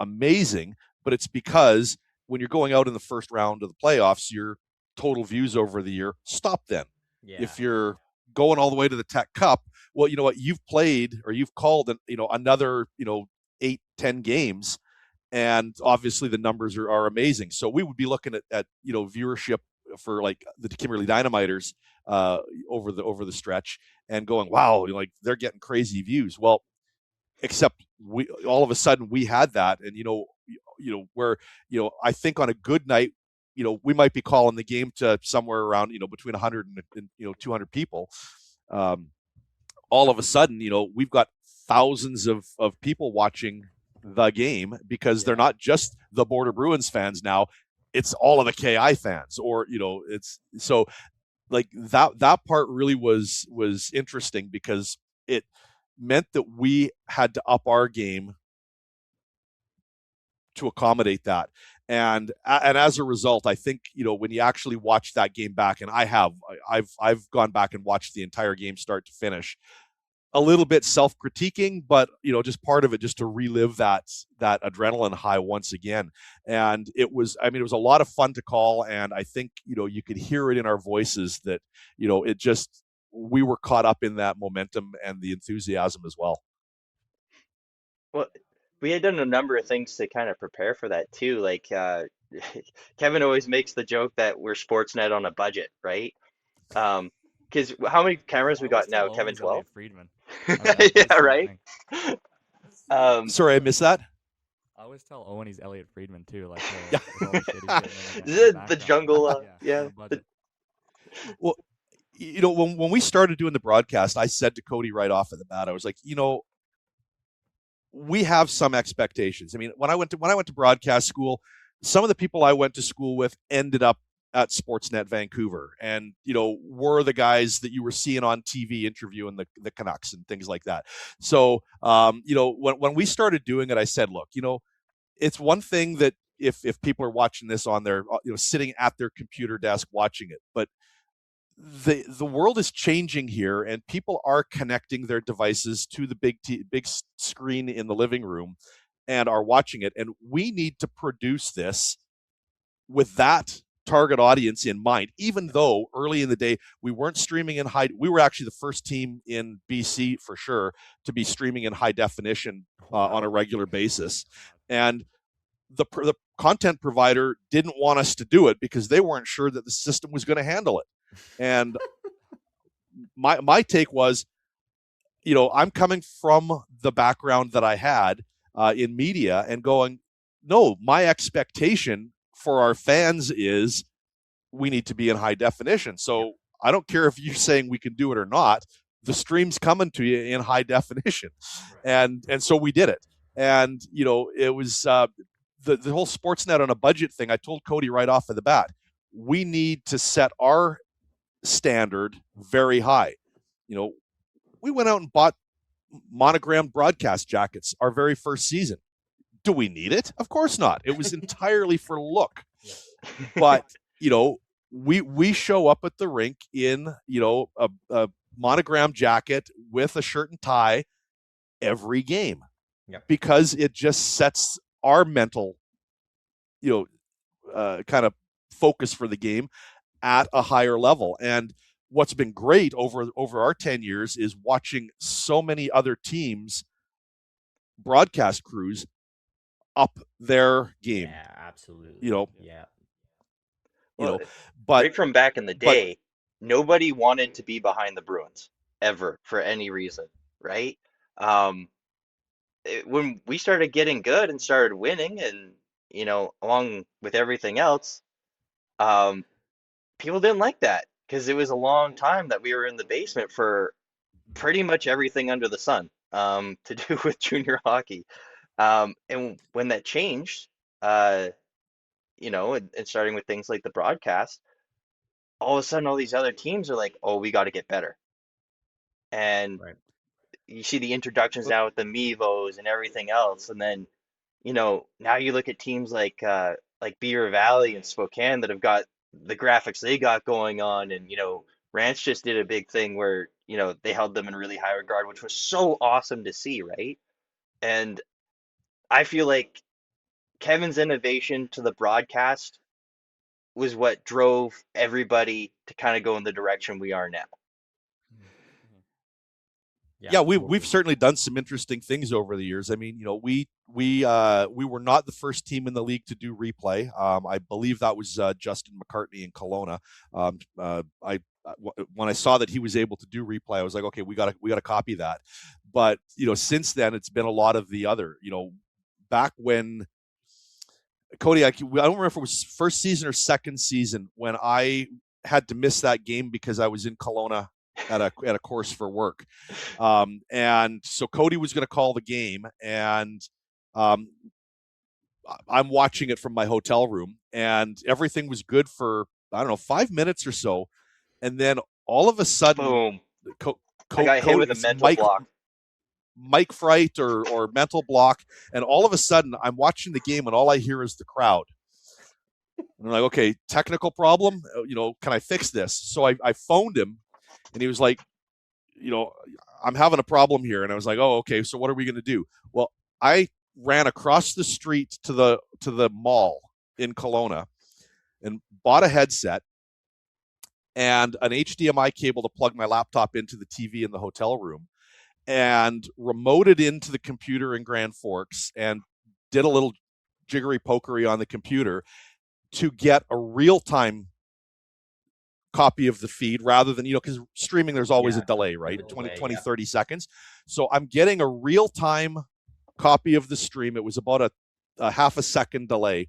Speaker 4: amazing. But it's because when you're going out in the first round of the playoffs, your total views over the year stop then.
Speaker 3: Yeah.
Speaker 4: If you're going all the way to the Tech Cup, well, you know what, you've played or you've called, another, 8-10 games, and obviously the numbers are amazing. So we would be looking at viewership for like the Kimberly Dynamiters over the stretch and going, wow, like they're getting crazy views. Well, except we all of a sudden we had that, and where I think on a good night, we might be calling the game to somewhere around between 100 and 200 people. All of a sudden, we've got thousands of people watching the game because they're not just the Border Bruins fans now. It's all of the KI fans, or, it's so like that part really was interesting because it meant that we had to up our game to accommodate that. And as a result, I think, when you actually watch that game back, and I've gone back and watched the entire game start to finish, a little bit self-critiquing, but just part of it, just to relive that adrenaline high once again. And it was a lot of fun to call, and I think you could hear it in our voices that we were caught up in that momentum and the enthusiasm as well.
Speaker 5: Well, we had done a number of things to kind of prepare for that too. Like Kevin always makes the joke that we're Sportsnet on a budget, right? Because how many cameras we got now, Kevin? 12?
Speaker 2: Friedman.
Speaker 5: Yeah, right.
Speaker 4: Sorry, I missed that.
Speaker 2: I always tell Owen he's Elliot Friedman too. Like
Speaker 4: Yeah.
Speaker 2: with all the shit he's getting in the
Speaker 5: The jungle. Yeah.
Speaker 4: Well, when we started doing the broadcast, I said to Cody right off at the bat, I was like, we have some expectations. I mean, when I went to broadcast school, some of the people I went to school with ended up at Sportsnet Vancouver, and were the guys that you were seeing on TV interviewing the Canucks and things like that. So when we started doing it, I said, look, it's one thing that if people are watching this on their sitting at their computer desk watching it, but the world is changing here, and people are connecting their devices to the big screen in the living room and are watching it. And we need to produce this with that target audience in mind, even though early in the day we weren't streaming in high. We were actually the first team in BC for sure to be streaming in high definition on a regular basis. And the content provider didn't want us to do it because they weren't sure that the system was going to handle it. And my take was, I'm coming from the background that I had in media and going, no, my expectation for our fans is we need to be in high definition. So I don't care if you're saying we can do it or not. The stream's coming to you in high definition. And so we did it. And, it was the whole Sportsnet on a budget thing. I told Cody right off of the bat, we need to set our standard very high. We went out and bought monogrammed broadcast jackets our very first season. Do we need it? Of course not. It was entirely for look. But, we show up at the rink in, a monogram jacket with a shirt and tie every game. Because it just sets our mental, kind of focus for the game at a higher level. And what's been great over our 10 years is watching so many other teams' broadcast crews up their game.
Speaker 3: Yeah, absolutely.
Speaker 5: But
Speaker 4: right
Speaker 5: from back in the day, nobody wanted to be behind the Bruins ever for any reason, right? When we started getting good and started winning, and along with everything else, people didn't like that because it was a long time that we were in the basement for pretty much everything under the sun to do with junior hockey. And when that changed, and starting with things like the broadcast, all of a sudden all these other teams are like, oh, we got to get better. And you see the introductions now with the Mevos and everything else. And then, now you look at teams like Beaver Valley and Spokane that have got the graphics they got going on. And, Ranch just did a big thing where, they held them in really high regard, which was so awesome to see, right? And I feel like Kevin's innovation to the broadcast was what drove everybody to kind of go in the direction we are now.
Speaker 4: Yeah, we've certainly done some interesting things over the years. I mean, we were not the first team in the league to do replay. I believe that was Justin McCartney in Kelowna. When I saw that he was able to do replay, I was like, okay, we got to copy that. But since then, it's been a lot of the other. Back when Cody, I don't remember if it was first season or second season when I had to miss that game because I was in Kelowna at a course for work. And so Cody was going to call the game, and I'm watching it from my hotel room, and everything was good for, 5 minutes or so. And then all of a sudden,
Speaker 5: boom, I got hit with a mental block.
Speaker 4: Mike Fright or mental block. And all of a sudden I'm watching the game and all I hear is the crowd. And I'm like, okay, technical problem, can I fix this? So I phoned him and he was like, I'm having a problem here. And I was like, oh, okay. So what are we going to do? Well, I ran across the street to the mall in Kelowna and bought a headset and an HDMI cable to plug my laptop into the TV in the hotel room, and remoted into the computer in Grand Forks and did a little jiggery pokery on the computer to get a real-time copy of the feed rather than, because streaming, there's always a delay, right? 30 seconds. So I'm getting a real-time copy of the stream. It was about a half a second delay.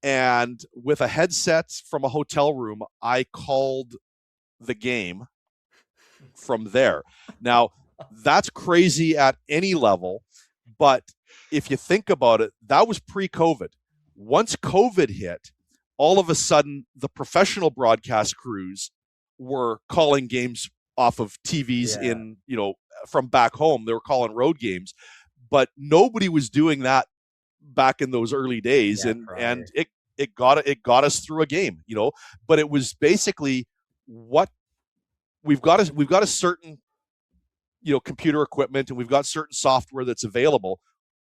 Speaker 4: And with a headset from a hotel room, I called the game from there. Now, that's crazy at any level, but if you think about it, that was pre-COVID. Once COVID hit, all of a sudden, the professional broadcast crews were calling games off of TVs in, from back home. They were calling road games, but nobody was doing that back in those early days. And it got us through a game, but it was basically what we've got a certain, computer equipment, and we've got certain software that's available.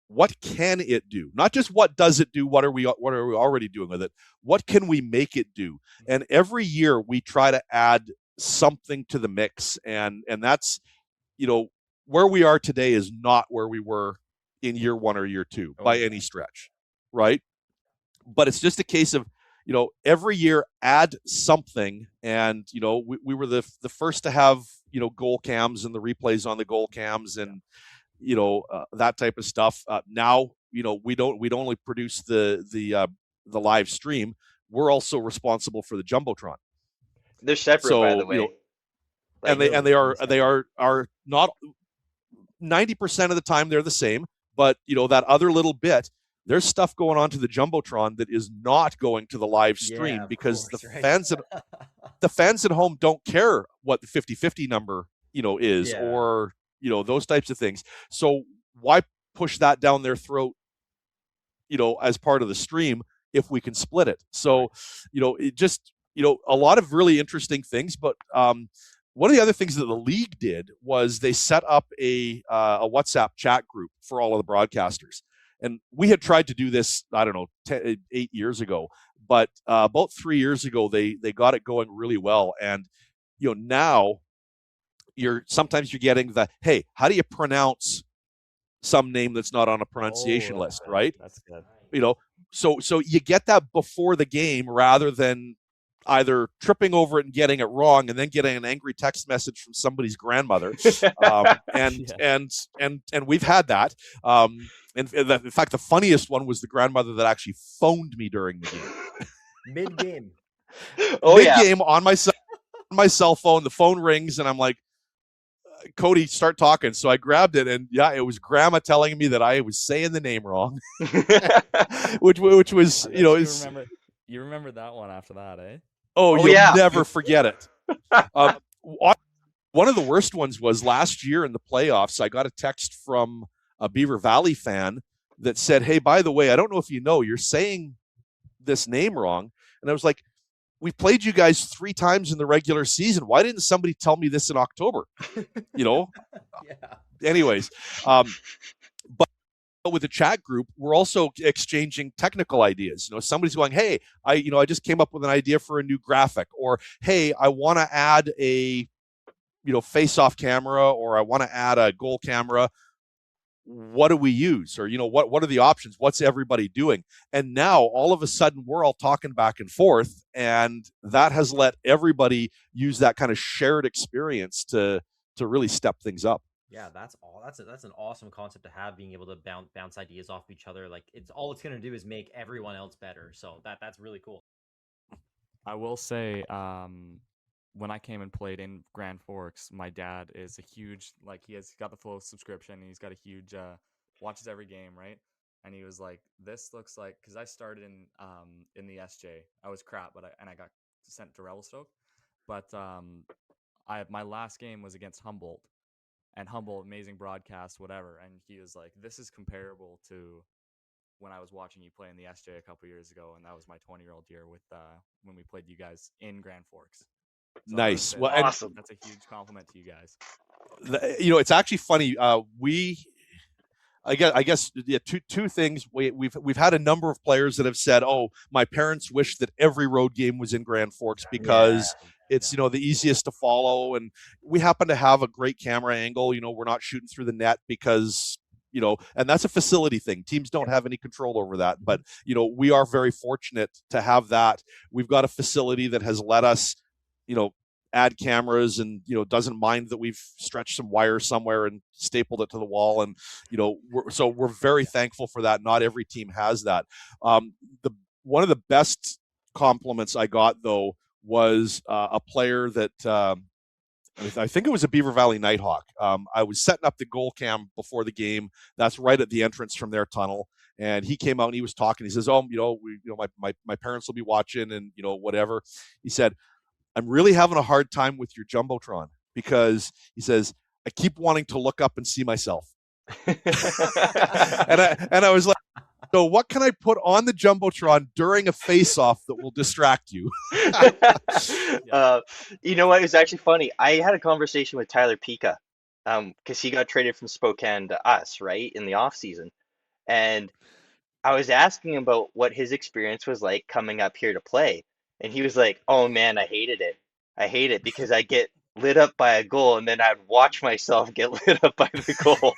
Speaker 4: What can it do? Not just what does it do, what are we already doing with it? What can we make it do? And every year we try to add something to the mix, and that's, where we are today is not where we were in year 1 or year 2 by any stretch, right? But it's just a case of, every year add something. And, we were the first to have, goal cams and the replays on the goal cams and, that type of stuff. Now, we don't only produce the live stream. We're also responsible for the Jumbotron.
Speaker 5: They're separate, by the way.
Speaker 4: And they are not 90% of the time they're the same, but that other little bit, there's stuff going on to the Jumbotron that is not going to the live stream because the fans at home don't care what the 50-50 number, is, or, those types of things. So why push that down their throat, as part of the stream if we can split it? So, it just, a lot of really interesting things, but, one of the other things that the league did was they set up a WhatsApp chat group for all of the broadcasters. And we had tried to do this, I don't know, 8 years ago, but about 3 years ago, they got it going really well. And, now sometimes you're getting the, hey, how do you pronounce some name that's not on a pronunciation list, right?
Speaker 2: That's good.
Speaker 4: So you get that before the game rather than either tripping over it and getting it wrong and then getting an angry text message from somebody's grandmother. And we've had that. In fact, the funniest one was the grandmother that actually phoned me during the game.
Speaker 3: Mid-game.
Speaker 4: Mid-game on my cell phone. The phone rings and I'm like, Cody, start talking. So I grabbed it, and it was Grandma telling me that I was saying the name wrong, which was,
Speaker 2: you remember that one after that, eh?
Speaker 4: You'll never forget it. One of the worst ones was last year in the playoffs. I got a text from a Beaver Valley fan that said, hey, by the way, I don't know if you're saying this name wrong. And I was like, we played you guys 3 times in the regular season. Why didn't somebody tell me this in October? Anyways, but with the chat group, we're also exchanging technical ideas. Somebody's going, hey, I just came up with an idea for a new graphic, or, hey, I want to add a, face-off camera, or I want to add a goal camera. What do we use? Or, what are the options? What's everybody doing? And now all of a sudden we're all talking back and forth, and that has let everybody use that kind of shared experience to really step things up.
Speaker 3: Yeah, that's an awesome concept to have, being able to bounce ideas off each other. Like, it's going to do is make everyone else better. So that's really cool.
Speaker 2: I will say, when I came and played in Grand Forks, my dad is a huge, he's got the Flow subscription, and he's got a huge, watches every game, right? And he was like, this looks like, because I started in the SJ. I was crap, I got sent to Revelstoke. But my last game was against Humboldt, and Humboldt, amazing broadcast, whatever. And he was like, this is comparable to when I was watching you play in the SJ a couple years ago, and that was my 20-year-old year with when we played you guys in Grand Forks. So
Speaker 4: nice. Well,
Speaker 5: awesome.
Speaker 2: That's a huge compliment to you guys.
Speaker 4: It's actually funny. I guess two things. We've had a number of players that have said, "Oh, my parents wish that every road game was in Grand Forks because it's the easiest to follow, and we happen to have a great camera angle. We're not shooting through the net because." And that's a facility thing. Teams don't have any control over that, but we are very fortunate to have that. We've got a facility that has let us add cameras and doesn't mind that we've stretched some wire somewhere and stapled it to the wall, and we're very thankful for that. Not every team has that. One of the best compliments I got though was a player that I think it was a Beaver Valley Nighthawk. I was setting up the goal cam before the game. That's right at the entrance from their tunnel. And he came out and he was talking. He says, my parents will be watching and, whatever. He said, I'm really having a hard time with your Jumbotron because he says, I keep wanting to look up and see myself. and I was like, So what can I put on the Jumbotron during a face-off that will distract you?
Speaker 5: You know what? It was actually funny. I had a conversation with Tyler Pika, because he got traded from Spokane to us, right, in the off season. And I was asking him about what his experience was like coming up here to play. And he was like, "Oh man, I hated it. I hate it because I get lit up by a goal and then I'd watch myself get lit up by the goal."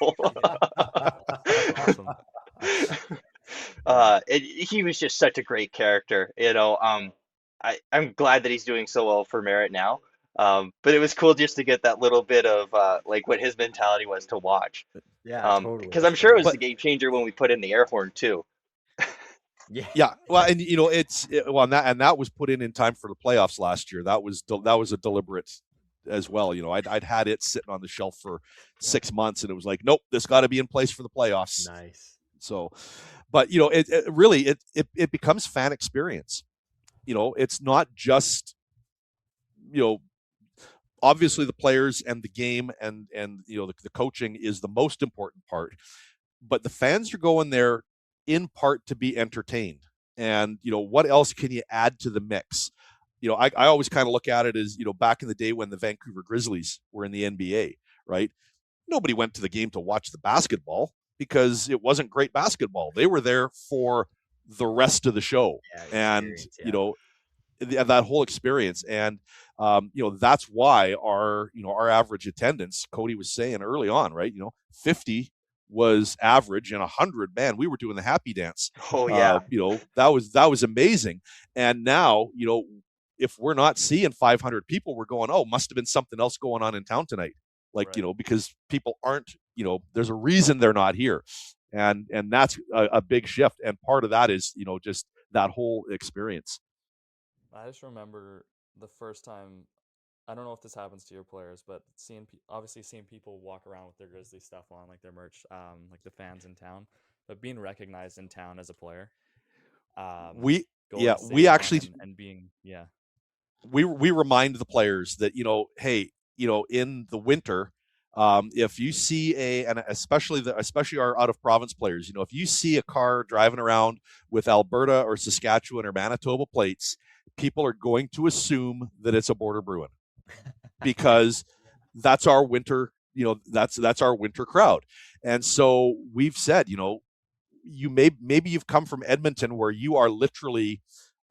Speaker 2: Awesome.
Speaker 5: He was just such a great character, you know. I'm glad that he's doing so well for Merritt now. But it was cool just to get that little bit of like what his mentality was to watch.
Speaker 3: Yeah, totally.
Speaker 5: Because I'm sure it was
Speaker 4: But
Speaker 5: a game changer when we put in the air horn too.
Speaker 4: yeah, well, and you know, and that was put in time for the playoffs last year. That was a deliberate as well. You know, I'd had it sitting on the shelf for 6 months, and it was like, nope, this got to be in place for the playoffs.
Speaker 3: Nice.
Speaker 4: So, but you know, it really it becomes fan experience. You know, it's not just, you know, obviously the players and the game and you know the coaching is the most important part, but the fans are going there in part to be entertained. And you know, what else can you add to the mix? You know, I always kind of look at it as, you know, back in the day when the Vancouver Grizzlies were in the NBA, right? Nobody went to the game to watch the basketball because it wasn't great basketball. They were there for the rest of the show. And you know, that whole experience. And you know, that's why our average attendance, Cody was saying early on, right, you know, 50 was average, and 100, man, we were doing the happy dance.
Speaker 5: Oh yeah.
Speaker 4: You know, that was amazing. And now, you know, if we're not seeing 500 people, we're going, oh, must have been something else going on in town tonight. Like,
Speaker 2: Right.
Speaker 4: you know, because people aren't, you know, there's a reason they're not here. And that's a big shift. And part of that is, you know, just that whole experience.
Speaker 2: I just remember the first time. I don't know if this happens to your players, but obviously seeing people walk around with their Grizzly stuff on, like their merch, like the fans in town, but being recognized in town as a player,
Speaker 4: We
Speaker 2: going
Speaker 4: yeah,
Speaker 2: to
Speaker 4: we
Speaker 2: stadium
Speaker 4: actually
Speaker 2: and being
Speaker 4: we remind the players that, you know, hey, you know, in the winter, if you see and especially our out of province players, you know, if you see a car driving around with Alberta or Saskatchewan or Manitoba plates, people are going to assume that it's a Border Bruin because that's our winter, you know, that's our winter crowd. And so we've said, you know, maybe you've come from Edmonton where you are literally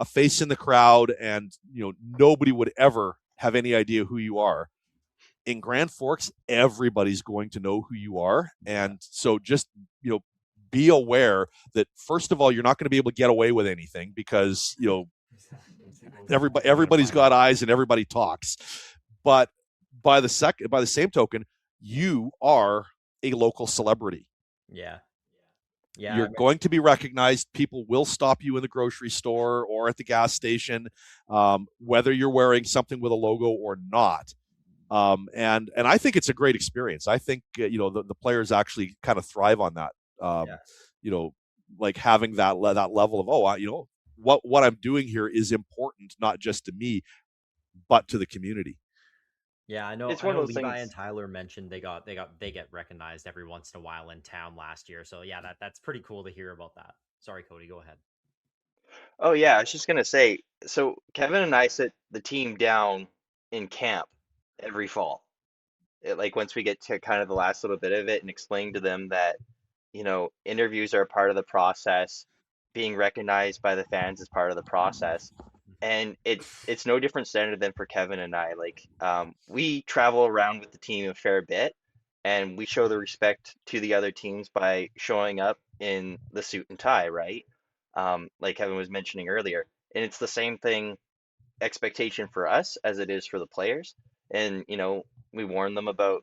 Speaker 4: a face in the crowd and, you know, nobody would ever have any idea who you are. In Grand Forks, everybody's going to know who you are. And so just, you know, be aware that, first of all, you're not going to be able to get away with anything because, you know, everybody's got eyes and everybody talks. But by the same token, you are a local celebrity.
Speaker 3: Yeah.
Speaker 4: You're going to be recognized. People will stop you in the grocery store or at the gas station, whether you're wearing something with a logo or not. And I think it's a great experience. I think you know, the players actually kind of thrive on that. You know, like having that level of, you know, what I'm doing here is important, not just to me, but to the community.
Speaker 3: Yeah, I know.
Speaker 5: It's
Speaker 3: I
Speaker 5: one
Speaker 3: know
Speaker 5: of those
Speaker 3: Levi
Speaker 5: things.
Speaker 3: and Tyler mentioned they get recognized every once in a while in town last year. So yeah, that's pretty cool to hear about that. Sorry, Cody, go ahead.
Speaker 5: Oh yeah, I was just gonna say, so Kevin and I sit the team down in camp every fall. Like once we get to kind of the last little bit of it and explain to them that, you know, interviews are a part of the process, being recognized by the fans is part of the process. And it's no different standard than for Kevin and I. Like we travel around with the team a fair bit and we show the respect to the other teams by showing up in the suit and tie, right? Like Kevin was mentioning earlier. And it's the same thing expectation for us as it is for the players. And, you know, we warn them about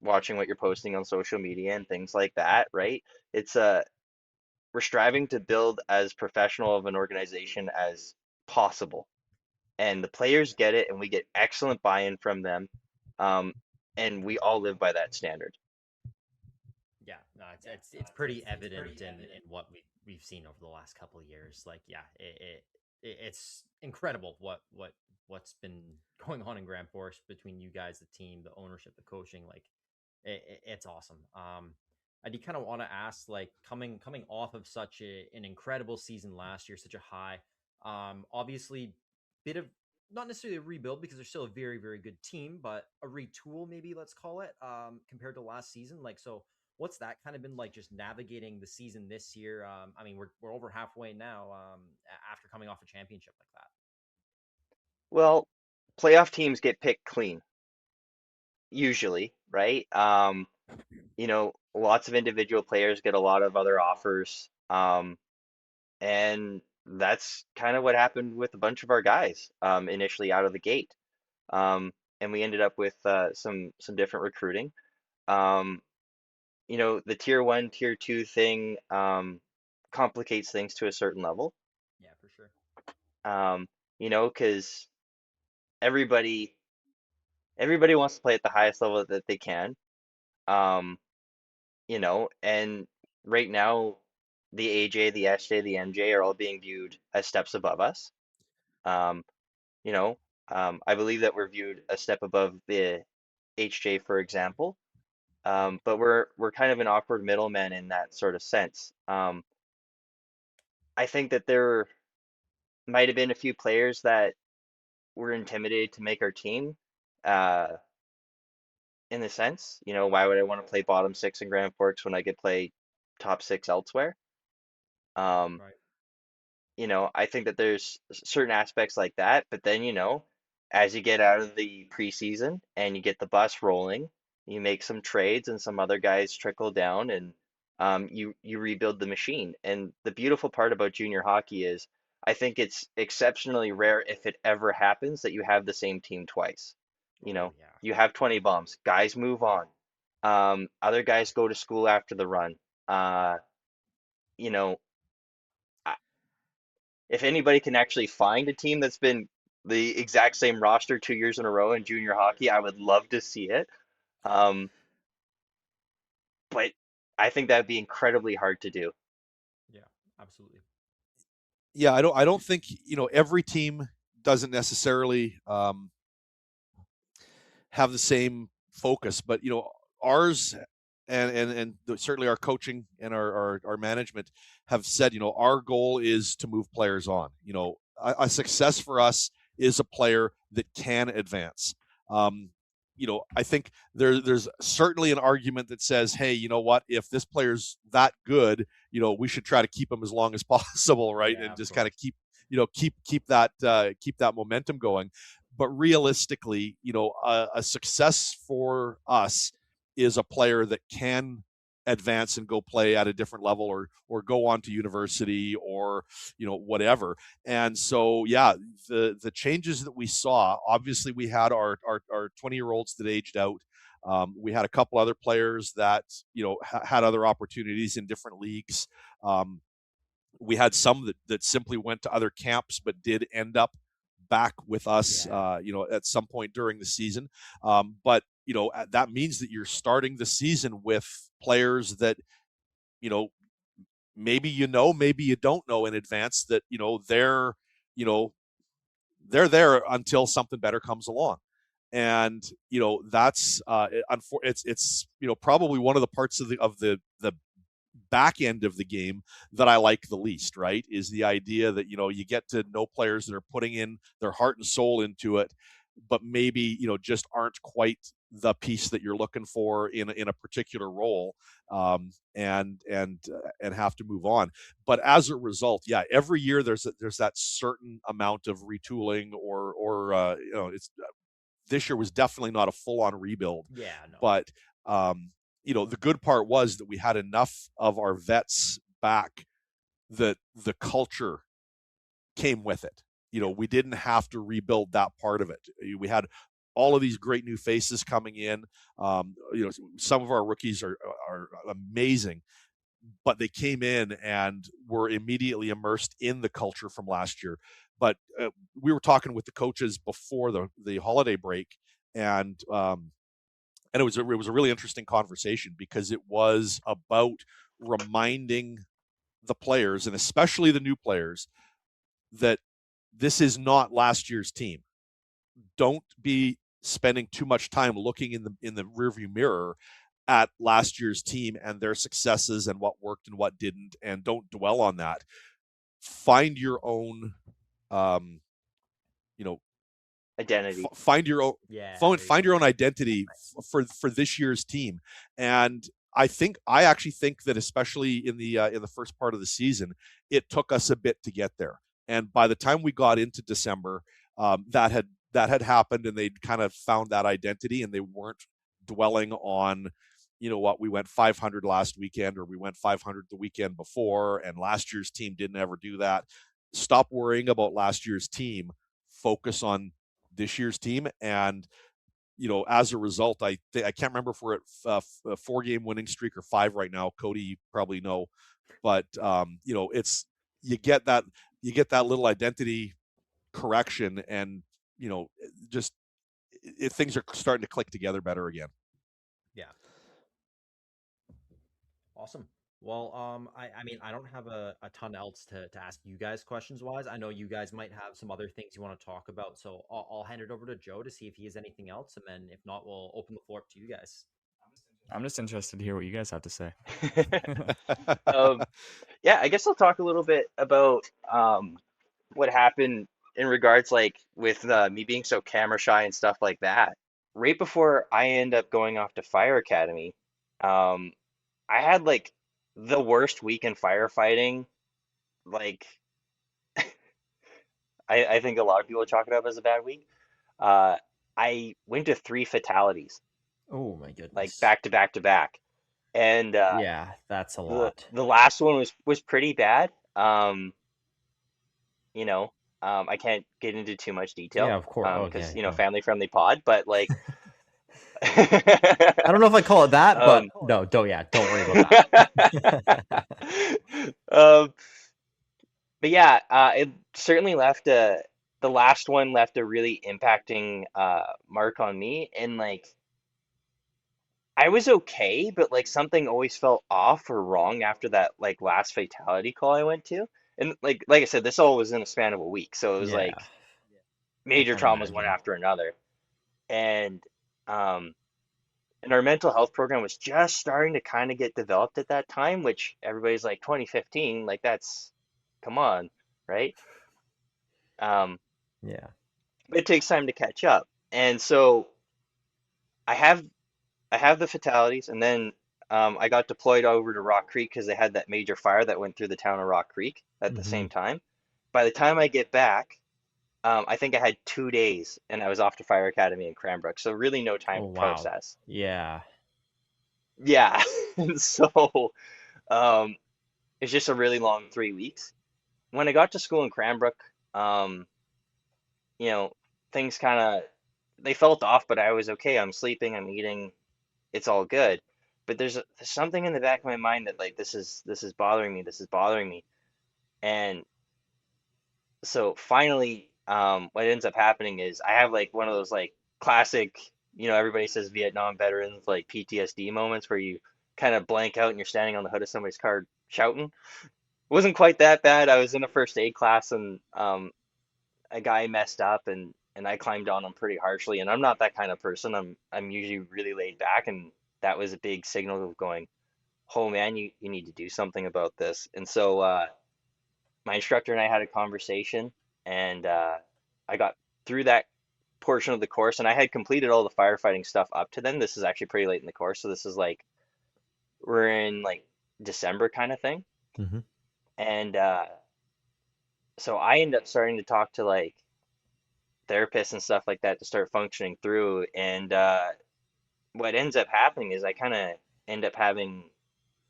Speaker 5: watching what you're posting on social media and things like that, right? It's we're striving to build as professional of an organization as possible. And the players get it and we get excellent buy-in from them. And we all live by that standard.
Speaker 3: Yeah, no, it's pretty evident in what we've seen over the last couple of years. Like, yeah, it's incredible what's been going on in Grand Forks between you guys, the team, the ownership, the coaching. Like, it's awesome. I do kind of want to ask, like, coming off of such an incredible season last year, such a high, obviously, bit of not necessarily a rebuild because they're still a very, very good team, but a retool, maybe let's call it, compared to last season. Like, so what's that kind of been like, just navigating the season this year? I mean, we're over halfway now, after coming off a championship like that.
Speaker 5: Well, playoff teams get picked clean, usually, right? Lots of individual players get a lot of other offers. And that's kind of what happened with a bunch of our guys initially out of the gate. And we ended up with some different recruiting. Um, the tier one, tier two thing complicates things to a certain level.
Speaker 3: Yeah, for sure.
Speaker 5: Because everybody everybody wants to play at the highest level that they can. Um, and right now the AJ, the SJ, the MJ are all being viewed as steps above us. Um, you know, I believe that we're viewed a step above the HJ, for example. But we're kind of an awkward middleman in that sort of sense. I think that there might have been a few players that were intimidated to make our team. Uh, in the sense, why would I want to play bottom six in Grand Forks when I could play top six elsewhere? Um,
Speaker 3: Right.
Speaker 5: I think that there's certain aspects like that, but then, as you get out of the preseason and you get the bus rolling, you make some trades and some other guys trickle down and you rebuild the machine. And the beautiful part about junior hockey is I think it's exceptionally rare if it ever happens that you have the same team twice.
Speaker 3: Oh yeah.
Speaker 5: You have 20 bums, guys move on. Other guys go to school after the run. Uh, you know, if anybody can actually find a team that's been the exact same roster 2 years in a row in junior hockey, I would love to see it. Um, but I think that'd be incredibly hard to do.
Speaker 3: Yeah, absolutely.
Speaker 4: Yeah, I don't think every team doesn't necessarily have the same focus, but ours and certainly our coaching and our management have said our goal is to move players on. A success for us is a player that can advance. I think there's certainly an argument that says, hey, you know what, if this player's that good, we should try to keep him as long as possible, right?
Speaker 3: Yeah,
Speaker 4: And
Speaker 3: of
Speaker 4: just kind of
Speaker 3: course.
Speaker 4: keep that momentum going. But realistically, a success for us is a player that can advance and go play at a different level or go on to university or whatever. And so the changes that we saw, obviously we had our 20-year-olds that aged out. We had a couple other players that had other opportunities in different leagues. We had some that simply went to other camps but did end up back with us,
Speaker 3: Yeah.
Speaker 4: at some point during the season. But that means that you're starting the season with players that maybe maybe you don't know in advance that you know they're there until something better comes along. And that's it's probably one of the parts of the back end of the game that I like the least, right? Is the idea that, you get to know players that are putting in their heart and soul into it, but maybe, just aren't quite the piece that you're looking for in a particular role, and have to move on. But as a result, every year there's that certain amount of retooling or it's this year was definitely not a full on rebuild,
Speaker 3: Yeah, no.
Speaker 4: but the good part was that we had enough of our vets back that the culture came with it. We didn't have to rebuild that part of it. We had all of these great new faces coming in. Some of our rookies are amazing, but they came in and were immediately immersed in the culture from last year. But we were talking with the coaches before the holiday break, and it was a really interesting conversation because it was about reminding the players, and especially the new players, that this is not last year's team. Don't be spending too much time looking in the rearview mirror at last year's team and their successes and what worked and what didn't, and don't dwell on that. Find your own,
Speaker 5: Identity.
Speaker 4: find your own,
Speaker 3: Yeah.
Speaker 4: find your own identity for this year's team. And I actually think that, especially in the first part of the season, it took us a bit to get there. And by the time we got into December, that had happened, and they'd kind of found that identity, and they weren't dwelling on, what we went 500 last weekend, or we went 500 the weekend before, and last year's team didn't ever do that. Stop worrying about last year's team. Focus on this year's team. And as a result, I can't remember if we're at a 4-game winning streak or 5 right now. Cody, you probably know, but it's, you get that little identity correction, and just things are starting to click together better again.
Speaker 3: Yeah. Awesome. Well, I mean, I don't have a ton else to ask you guys questions wise. I know you guys might have some other things you want to talk about, so I'll hand it over to Joe to see if he has anything else, and then if not, we'll open the floor up to you guys.
Speaker 2: I'm just interested to hear what you guys have to say.
Speaker 5: Yeah, I guess I'll talk a little bit about what happened in regards, like, with me being so camera shy and stuff like that. Right before I end up going off to Fire Academy, I had like the worst week in firefighting. Like, I think a lot of people chalk it up as a bad week. I went to 3 fatalities,
Speaker 3: Oh my goodness.
Speaker 5: like back to back to back, and
Speaker 3: Yeah, that's a lot.
Speaker 5: the last one was pretty bad. I can't get into too much detail.
Speaker 3: Yeah, of course. Oh,
Speaker 5: Because
Speaker 3: yeah, no.
Speaker 5: family friendly pod, but like,
Speaker 3: I don't know if I call it that, but no, don't worry about that.
Speaker 5: um, but yeah, it certainly left the last one left a really impacting mark on me, and like, I was okay, but like something always felt off or wrong after that like last fatality call I went to. And like I said, this all was in a span of a week, so it was
Speaker 3: Yeah,
Speaker 5: like major
Speaker 3: can
Speaker 5: traumas one
Speaker 3: imagine.
Speaker 5: after another. And um and our mental health program was just starting to kind of get developed at that time, which everybody's like 2015, like that's, come on, right? Um,
Speaker 3: Yeah.
Speaker 5: but it takes time to catch up. And so I have I have the fatalities, and then I got deployed over to Rock Creek because they had that major fire that went through the town of Rock Creek at the
Speaker 3: Mm-hmm.
Speaker 5: same time. By the time I get back, I think I had 2 days, and I was off to Fire Academy in Cranbrook, so really no time
Speaker 3: Oh
Speaker 5: to
Speaker 3: wow.
Speaker 5: process.
Speaker 3: Yeah.
Speaker 5: Yeah, and so um, it's just a really long 3 weeks. When I got to school in Cranbrook, um, you know, things kind of, they felt off, but I was okay. I'm sleeping, I'm eating, it's all good. But there's something in the back of my mind that like this is bothering me. This is bothering me. And so finally, what ends up happening is I have like one of those like classic, everybody says Vietnam veterans like PTSD moments where you kind of blank out and you're standing on the hood of somebody's car shouting. It wasn't quite that bad. I was in a first aid class, and a guy messed up, and I climbed on him pretty harshly. And I'm not that kind of person. I'm usually really laid back, and that was a big signal of going, oh man, you need to do something about this. And so my instructor and I had a conversation, and I got through that portion of the course, and I had completed all the firefighting stuff up to then. This is actually pretty late in the course, so this is like we're in like December kind of thing.
Speaker 3: Mm-hmm.
Speaker 5: And so I end up starting to talk to like therapists and stuff like that to start functioning through. And what ends up happening is I kind of end up having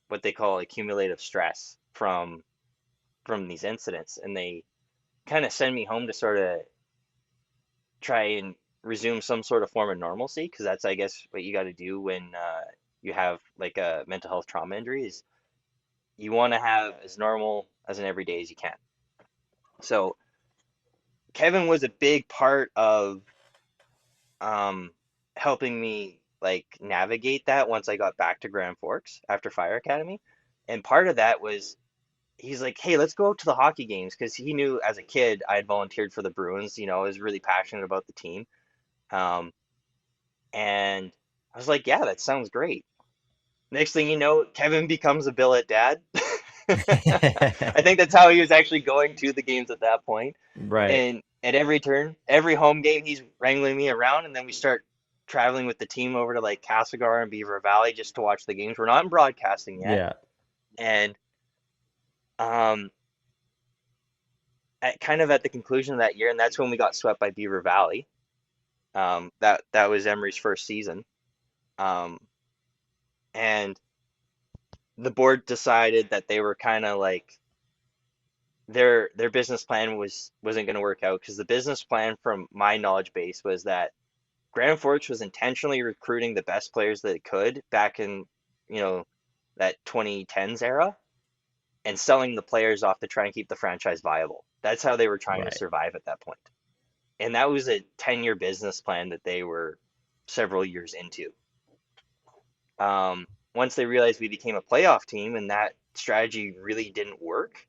Speaker 5: what they call accumulative stress from these incidents, and they kind of send me home to sort of try and resume some sort of form of normalcy, because that's, I guess, what you got to do when you have like a mental health trauma injury, is you want to have as normal as an everyday as you can. So Kevin was a big part of helping me like navigate that once I got back to Grand Forks after Fire Academy. And part of that was, he's like, hey, let's go out to the hockey games, because he knew as a kid I had volunteered for the Bruins. I was really passionate about the team. And I was like, yeah, that sounds great. Next thing you know, Kevin becomes a billet dad. I think that's how he was actually going to the games at that point.
Speaker 1: Right.
Speaker 5: And at every turn, every home game, he's wrangling me around, and then we start traveling with the team over to like Castlegar and Beaver Valley just to watch the games. We're not in broadcasting yet,
Speaker 1: Yeah.
Speaker 5: and um, kind of at the conclusion of that year, and that's when we got swept by Beaver Valley. That was Emery's first season, um, and the board decided that they were kind of like their business plan wasn't going to work out because the business plan from my knowledge base was that Grand Forks was intentionally recruiting the best players that it could back in, you know, that 2010s era and selling the players off to try and keep the franchise viable. That's how they were trying to
Speaker 1: Right.
Speaker 5: survive at that point. And that was a 10-year business plan that they were several years into. Once they realized we became a playoff team and that strategy really didn't work,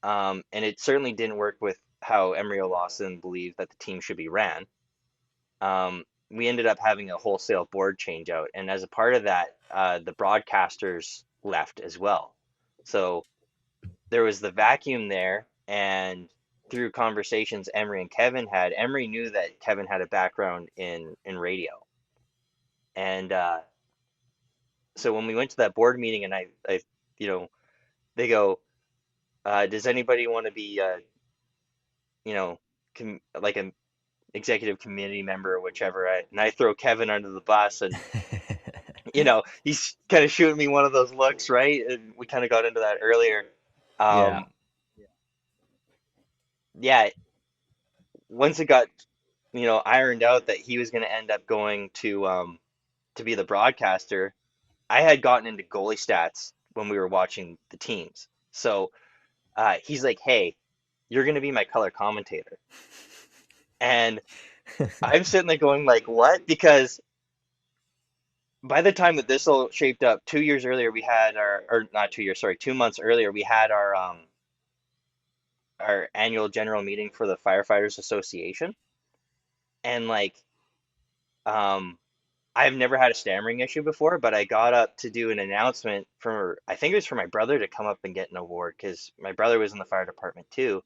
Speaker 5: and it certainly didn't work with how Emery Lawson believed that the team should be ran. We ended up having a wholesale board change out, and as a part of that, the broadcasters left as well. So there was the vacuum there, and through conversations Emery and Kevin had, Emery knew that Kevin had a background in radio, and so when we went to that board meeting, and I you know, they go, does anybody want to be, you know, like an executive committee member or whichever? And I throw Kevin under the bus, and he's kind of shooting me one of those looks, right? And we kind of got into that earlier.
Speaker 1: Yeah.
Speaker 5: Um, yeah, once it got, ironed out that he was going to end up going to be the broadcaster, I had gotten into goalie stats when we were watching the teams. So he's like, "Hey, you're going to be my color commentator," and I'm sitting there going like, "What?" Because by the time that this all shaped up, 2 years earlier we had or not 2 years, sorry, 2 months earlier we had our annual general meeting for the Firefighters Association, and like um I've never had a stammering issue before, but I got up to do an announcement for, I think it was for my brother to come up and get an award because my brother was in the fire department too,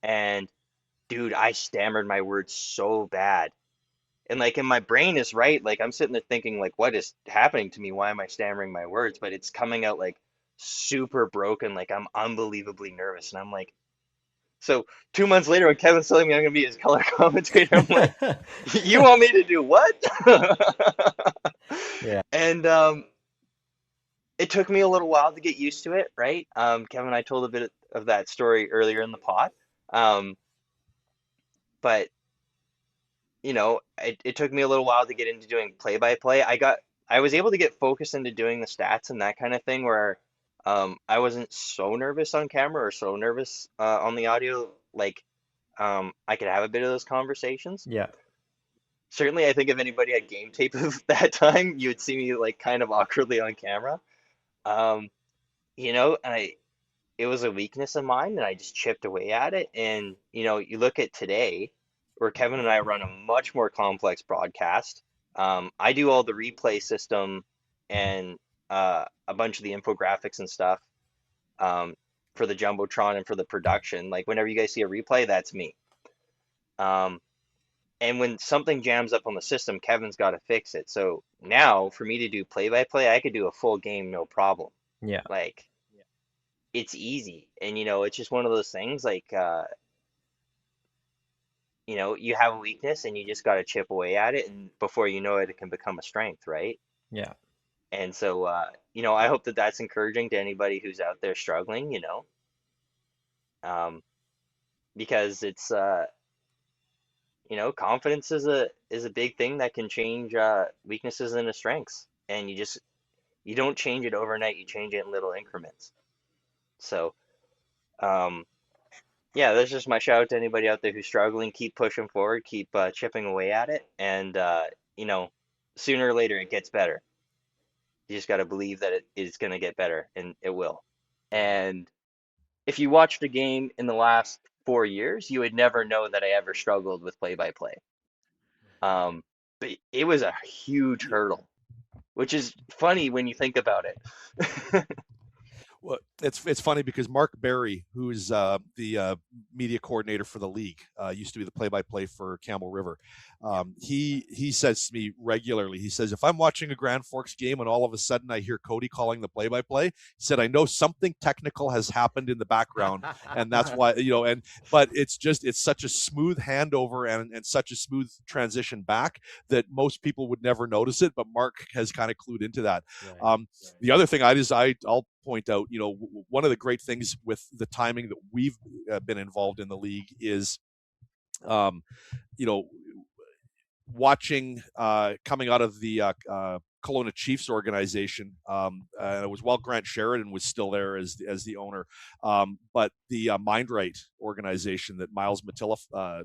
Speaker 5: and dude, I stammered my words so bad. And like in my brain is right, like I'm sitting there thinking like what is happening to me? Why am I stammering my words? But it's coming out like super broken, like I'm unbelievably nervous. And I'm like, so 2 months later when Kevin's telling me I'm gonna be his color commentator, I'm like, you want me to do what?
Speaker 1: Yeah.
Speaker 5: And it took me a little while to get used to it, right? Kevin and I told a bit of that story earlier in the pod. Um, but it took me a little while to get into doing play-by-play. I was able to get focused into doing the stats and that kind of thing where I wasn't so nervous on camera or so nervous on the audio. Like I could have a bit of those conversations.
Speaker 1: Yeah.
Speaker 5: Certainly, I think if anybody had game tape of that time, you would see me like kind of awkwardly on camera. Um, it was a weakness of mine, and I just chipped away at it. And you look at today, where Kevin and I run a much more complex broadcast. I do all the replay system and a bunch of the infographics and stuff um, for the jumbotron and for the production. Like whenever you guys see a replay, that's me. Um, and when something jams up on the system, Kevin's got to fix it. So now, for me to do play-by-play, I could do a full game no problem.
Speaker 1: Yeah.
Speaker 5: Like it's easy, and it's just one of those things. Like you have a weakness, and you just got to chip away at it, and before you know it, it can become a strength, right?
Speaker 1: Yeah.
Speaker 5: And so, I hope that that's encouraging to anybody who's out there struggling, um, because it's confidence is a big thing that can change weaknesses into strengths, and you don't change it overnight. You change it in little increments. So, um, yeah, that's just my shout out to anybody out there who's struggling. Keep pushing forward, keep chipping away at it, and you know, sooner or later it gets better. You just got to believe that it is going to get better, and it will. And if you watched a game in the last 4 years, you would never know that I ever struggled with play-by-play. But it was a huge hurdle. which is funny when you think about it.
Speaker 4: Well, it's funny because Mark Berry, who's the media coordinator for the league, used to be the play-by-play for Campbell River. He says to me regularly, he says, if I'm watching a Grand Forks game and all of a sudden I hear Cody calling the play-by-play, he said, I know something technical has happened in the background, and that's why, but it's such a smooth handover and such a smooth transition back that most people would never notice it, but Mark has kind of clued into that.
Speaker 3: Right.
Speaker 4: The other thing I'll point out, one of the great things with the timing that we've been involved in the league is, watching coming out of the Kelowna Chiefs organization. It was while Grant Sheridan was still there as the owner, but the Mind Right organization that Miles Matilla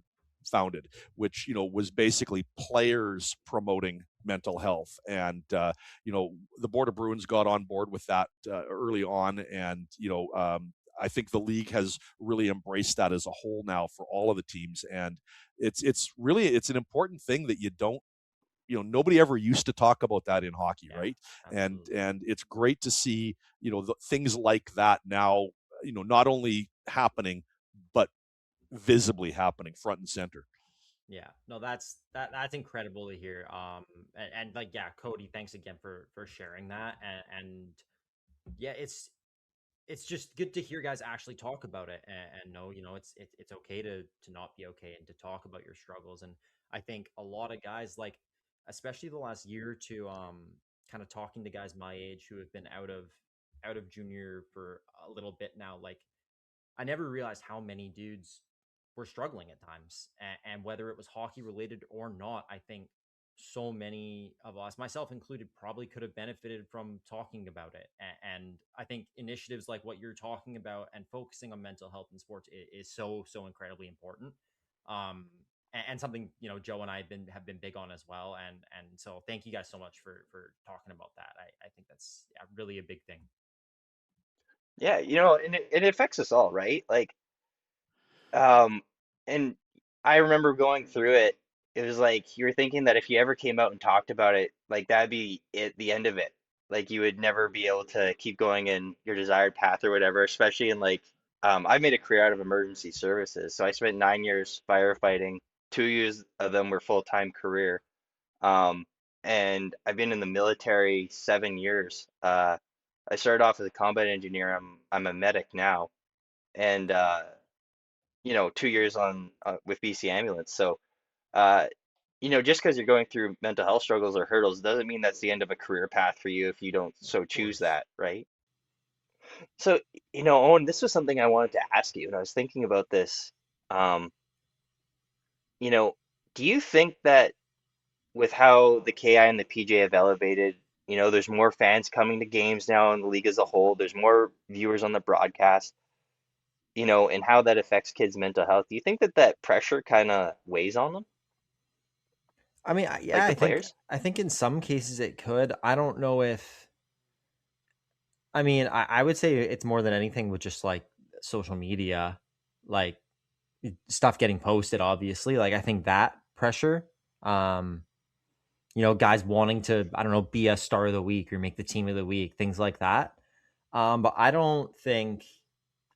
Speaker 4: founded, which was basically players promoting mental health, and the Border Bruins got on board with that early on, and I think the league has really embraced that as a whole now for all of the teams, and it's really an important thing that you don't nobody ever used to talk about that in hockey,
Speaker 3: Yeah,
Speaker 4: right?
Speaker 3: absolutely.
Speaker 4: And it's great to see things like that now not only happening but visibly happening front and center.
Speaker 3: Yeah, no, that's incredible to hear. And like, yeah, Cody, thanks again for sharing that. And yeah, it's just good to hear guys actually talk about it and know, it's okay to not be okay and to talk about your struggles. And I think a lot of guys, like, especially the last year or two, kind of talking to guys my age who have been out of junior for a little bit now, like, I never realized how many dudes were struggling at times. And whether it was hockey related or not, I think so many of us, myself included, probably could have benefited from talking about it. And I think initiatives like what you're talking about and focusing on mental health in sports is so, so incredibly important. And something, Joe and I have been big on as well. And so thank you guys so much for talking about that. I think that's really a big thing.
Speaker 5: Yeah, and it affects us all, right? Like, um, and I remember going through it. It was like you were thinking that if you ever came out and talked about it, like that'd be it, the end of it. Like you would never be able to keep going in your desired path or whatever, especially in like, I made a career out of emergency services. So I spent 9 years firefighting. 2 years of them were full-time career. Um, and I've been in the military 7 years. I started off as a combat engineer. I'm a medic now, and 2 years on with BC Ambulance. So, uh, just because you're going through mental health struggles or hurdles doesn't mean that's the end of a career path for you if you don't so
Speaker 3: Of
Speaker 5: choose
Speaker 3: course.
Speaker 5: that, right? So, Owen, this was something I wanted to ask you, and I was thinking about this. Um, you know, do you think that with how the KI and the PJ have elevated, there's more fans coming to games now in the league as a whole, there's more viewers on the broadcast, and how that affects kids' mental health, do you think that that pressure kind of weighs on them,
Speaker 3: I mean,
Speaker 5: like
Speaker 3: yeah,
Speaker 5: the
Speaker 3: I think
Speaker 5: players?
Speaker 3: I think in some cases it could. I don't know if I mean, I would say it's more than anything with just like social media, like stuff getting posted, obviously. Like I think that pressure, um, guys wanting to, I don't know, be a star of the week or make the team of the week, things like that. But I don't think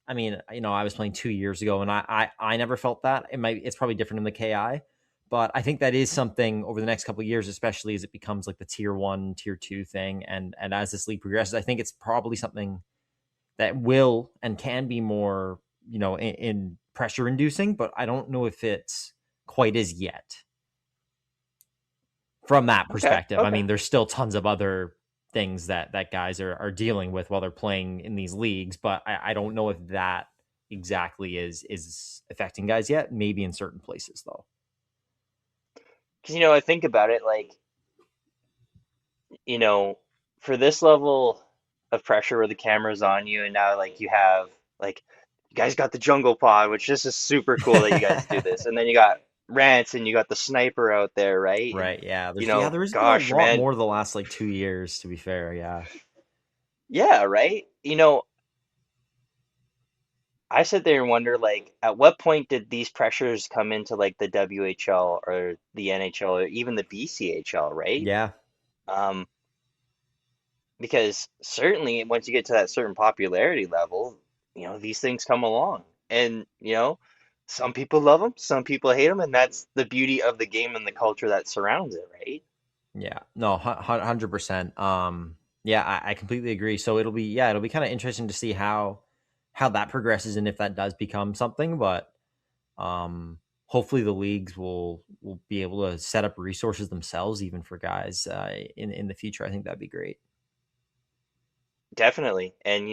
Speaker 3: I mean, I was playing 2 years ago, and I never felt that. It's probably different in the KI, but I think that is something over the next couple of years, especially as it becomes like the tier 1, tier 2 thing, and as this league progresses, I think it's probably something that will and can be more, in pressure inducing. But I don't know if it's quite as yet from that
Speaker 5: Okay,
Speaker 3: perspective. I
Speaker 5: okay.
Speaker 3: mean, there's still tons of other things that guys are dealing with while they're playing in these leagues, but I don't know if that exactly is affecting guys yet. Maybe in certain places though.
Speaker 5: Because, I think about it like, you know, for this level of pressure where the camera's on you, and now like you have like you guys got the jungle pod, which this is super cool that you guys do this, and then you got Rance and you got the sniper out there, right? And
Speaker 3: Right. Yeah. There's been a
Speaker 5: gosh,
Speaker 3: lot
Speaker 5: man,
Speaker 3: more the last like 2 years, to be fair. Yeah.
Speaker 5: yeah, right. I sit there and wonder like at what point did these pressures come into like the WHL or the NHL or even the BCHL, right?
Speaker 3: Yeah.
Speaker 5: Um, because certainly once you get to that certain popularity level, these things come along. And, some people love them, some people hate them, and that's the beauty of the game and the culture that surrounds it, right?
Speaker 3: Yeah, no, 100%. Yeah, I completely agree. So it'll be kind of interesting to see how that progresses and if that does become something. But hopefully the leagues will be able to set up resources themselves, even for guys in the future. I think that'd be great.
Speaker 5: Definitely. And,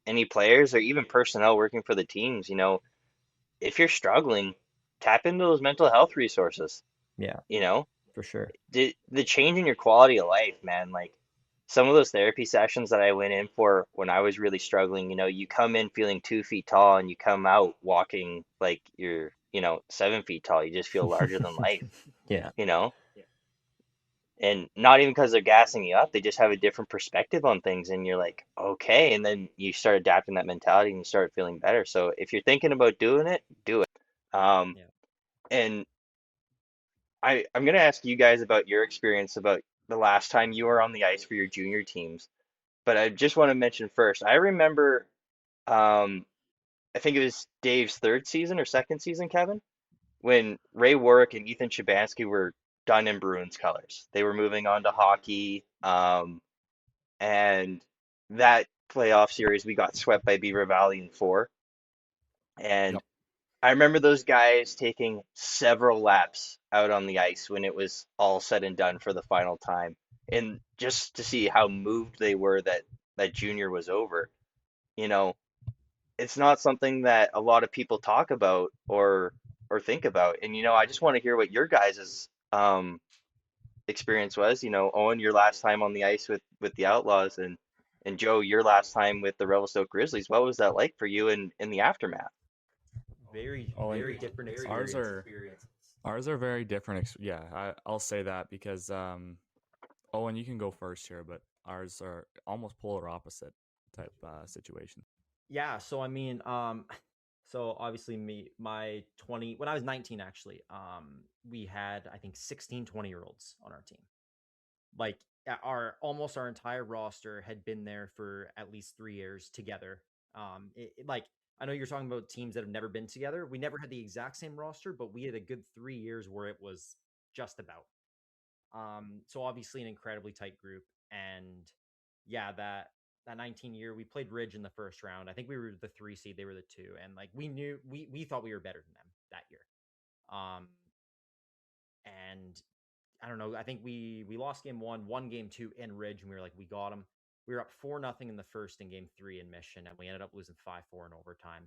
Speaker 5: any players or even personnel working for the teams, if you're struggling, tap into those mental health resources.
Speaker 3: Yeah,
Speaker 5: You know,
Speaker 3: for sure.
Speaker 5: the change in your quality of life, man. Like some of those therapy sessions that I went in for when I was really struggling, you come in feeling 2 feet tall and you come out walking like you're, 7 feet tall. You just feel larger than life,
Speaker 3: Yeah.
Speaker 5: you know? And not even because they're gassing you up, they just have a different perspective on things, and you're like, okay. And then you start adapting that mentality and you start feeling better. So if you're thinking about doing it, do it. Um,
Speaker 3: Yeah.
Speaker 5: and I'm gonna ask you guys about your experience about the last time you were on the ice for your junior teams. But I just want to mention first, I remember, um, I think it was Dave's third season or second season, Kevin, when Ray Warwick and Ethan Shabansky were done in Bruins colors. They were moving on to hockey. And that playoff series, we got swept by Beaver Valley in four. And
Speaker 2: Yep.
Speaker 5: I remember those guys taking several laps out on the ice when it was all said and done for the final time. And just to see how moved they were that junior was over, you know, it's not something that a lot of people talk about or think about. And I just want to hear what your guys' experience was. Owen, your last time on the ice with the Outlaws, and Joe, your last time with the Revelstoke Grizzlies. What was that like for you in the aftermath?
Speaker 3: Very,
Speaker 2: Oh, and
Speaker 3: very different
Speaker 2: ours
Speaker 3: experience.
Speaker 2: are ours are very different. Yeah, I'll say that because Owen, you can go first here, but ours are almost polar opposite type situation.
Speaker 3: Yeah, so I mean, so obviously my 20 when I was 19 actually, we had I think 16 20-year-olds on our team. Like our entire roster had been there for at least 3 years together. Like I know you're talking about teams that have never been together. We never had the exact same roster, but we had a good 3 years where it was just about. So obviously an incredibly tight group, and yeah, that 19 year we played Ridge in the first round. I think we were the 3 seed, they were the 2, and like we thought we were better than them that year. Um, and I don't know. I think we lost game 1, won game 2 in Ridge, and we were like we got them. We were up 4-0 in the first in game 3 in Mission, and we ended up losing 5-4 in overtime.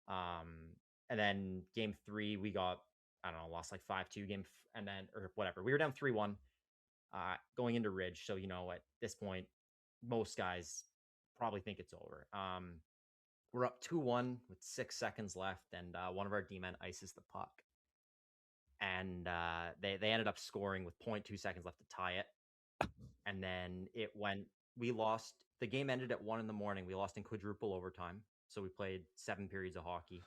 Speaker 3: And then game 3 we got I don't know lost like 5-2 and then or whatever we were down 3-1 going into Ridge. So, at this point, most guys probably think it's over. We're up 2-1 with 6 seconds left, and one of our D-men ices the puck. And they ended up scoring with 0.2 seconds left to tie it. And then we lost. The game ended at 1 a.m. We lost in quadruple overtime. So we played 7 periods of hockey.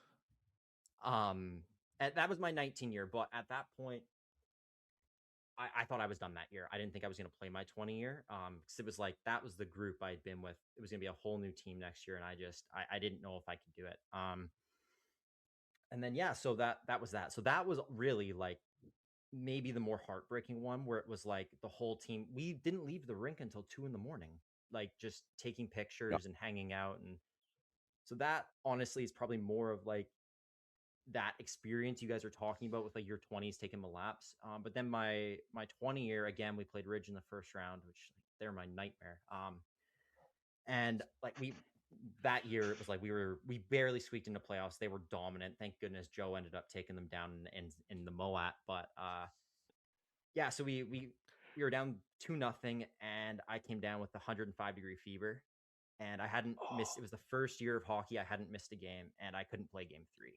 Speaker 3: And that was my 19 year. But at that point, I thought I was done that year. I didn't think I was going to play my 20 year. Because it was like that was the group I had been with. It was going to be a whole new team next year, and I didn't know if I could do it. And then yeah, so that was that. So that was really like maybe the more heartbreaking one, where it was like the whole team. We didn't leave the rink until 2 a.m, like just taking pictures and hanging out, and so that honestly is probably more of like that experience you guys are talking about with like your 20s taking the laps. But then my 20 year again, we played Ridge in the first round, which they're my nightmare. And like that year it was like we barely squeaked into playoffs. They were dominant. Thank goodness Joe ended up taking them down in the Moat. But yeah, so we were down 2-0, and I came down with the 105-degree fever. And I hadn't missed. It was the first year of hockey I hadn't missed a game, and I couldn't play game 3.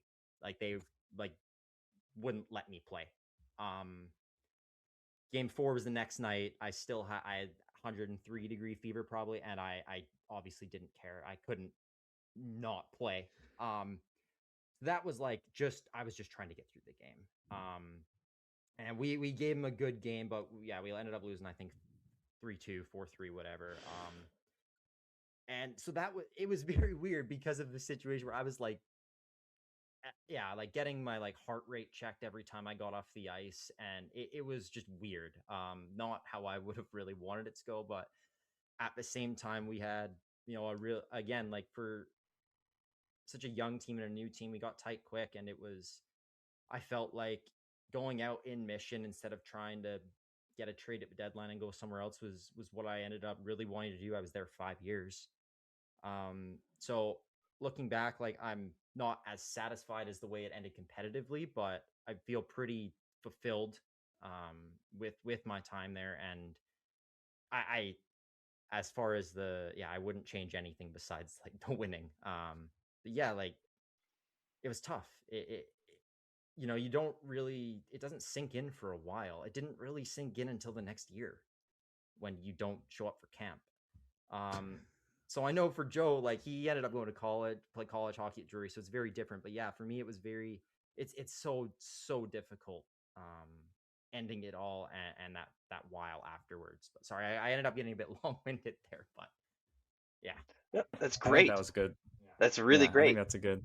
Speaker 3: Like they like wouldn't let me play. Um, Game 4 was the next night. I had 103-degree fever probably, and I obviously didn't care. I couldn't not play. That was like I was just trying to get through the game. And we gave him a good game, but yeah, we ended up losing I think 3-2, 4-3, whatever. And so it was very weird because of the situation where I was like, yeah, like getting my like heart rate checked every time I got off the ice, and it was just weird. Not how I would have really wanted it to go, but at the same time, we had, a real, again, like for such a young team and a new team, we got tight quick, and I felt like going out in mission instead of trying to get a trade at the deadline and go somewhere else was what I ended up really wanting to do. I was there 5 years. So looking back, like I'm not as satisfied as the way it ended competitively, but I feel pretty fulfilled with my time there. And I as far as I wouldn't change anything besides like the winning. But yeah, like it was tough. You don't really, it doesn't sink in for a while. It didn't really sink in until the next year when you don't show up for camp. So I know for Joe, like he ended up going to college, play college hockey at Drury, so it's very different. But yeah, for me, it was it's so difficult ending it all and that while afterwards. But sorry, I ended up getting a bit long winded there, but yeah.
Speaker 5: Yep, that's
Speaker 2: I think
Speaker 5: great.
Speaker 2: that was good.
Speaker 5: That's really
Speaker 2: I
Speaker 5: great.
Speaker 2: think that's a good.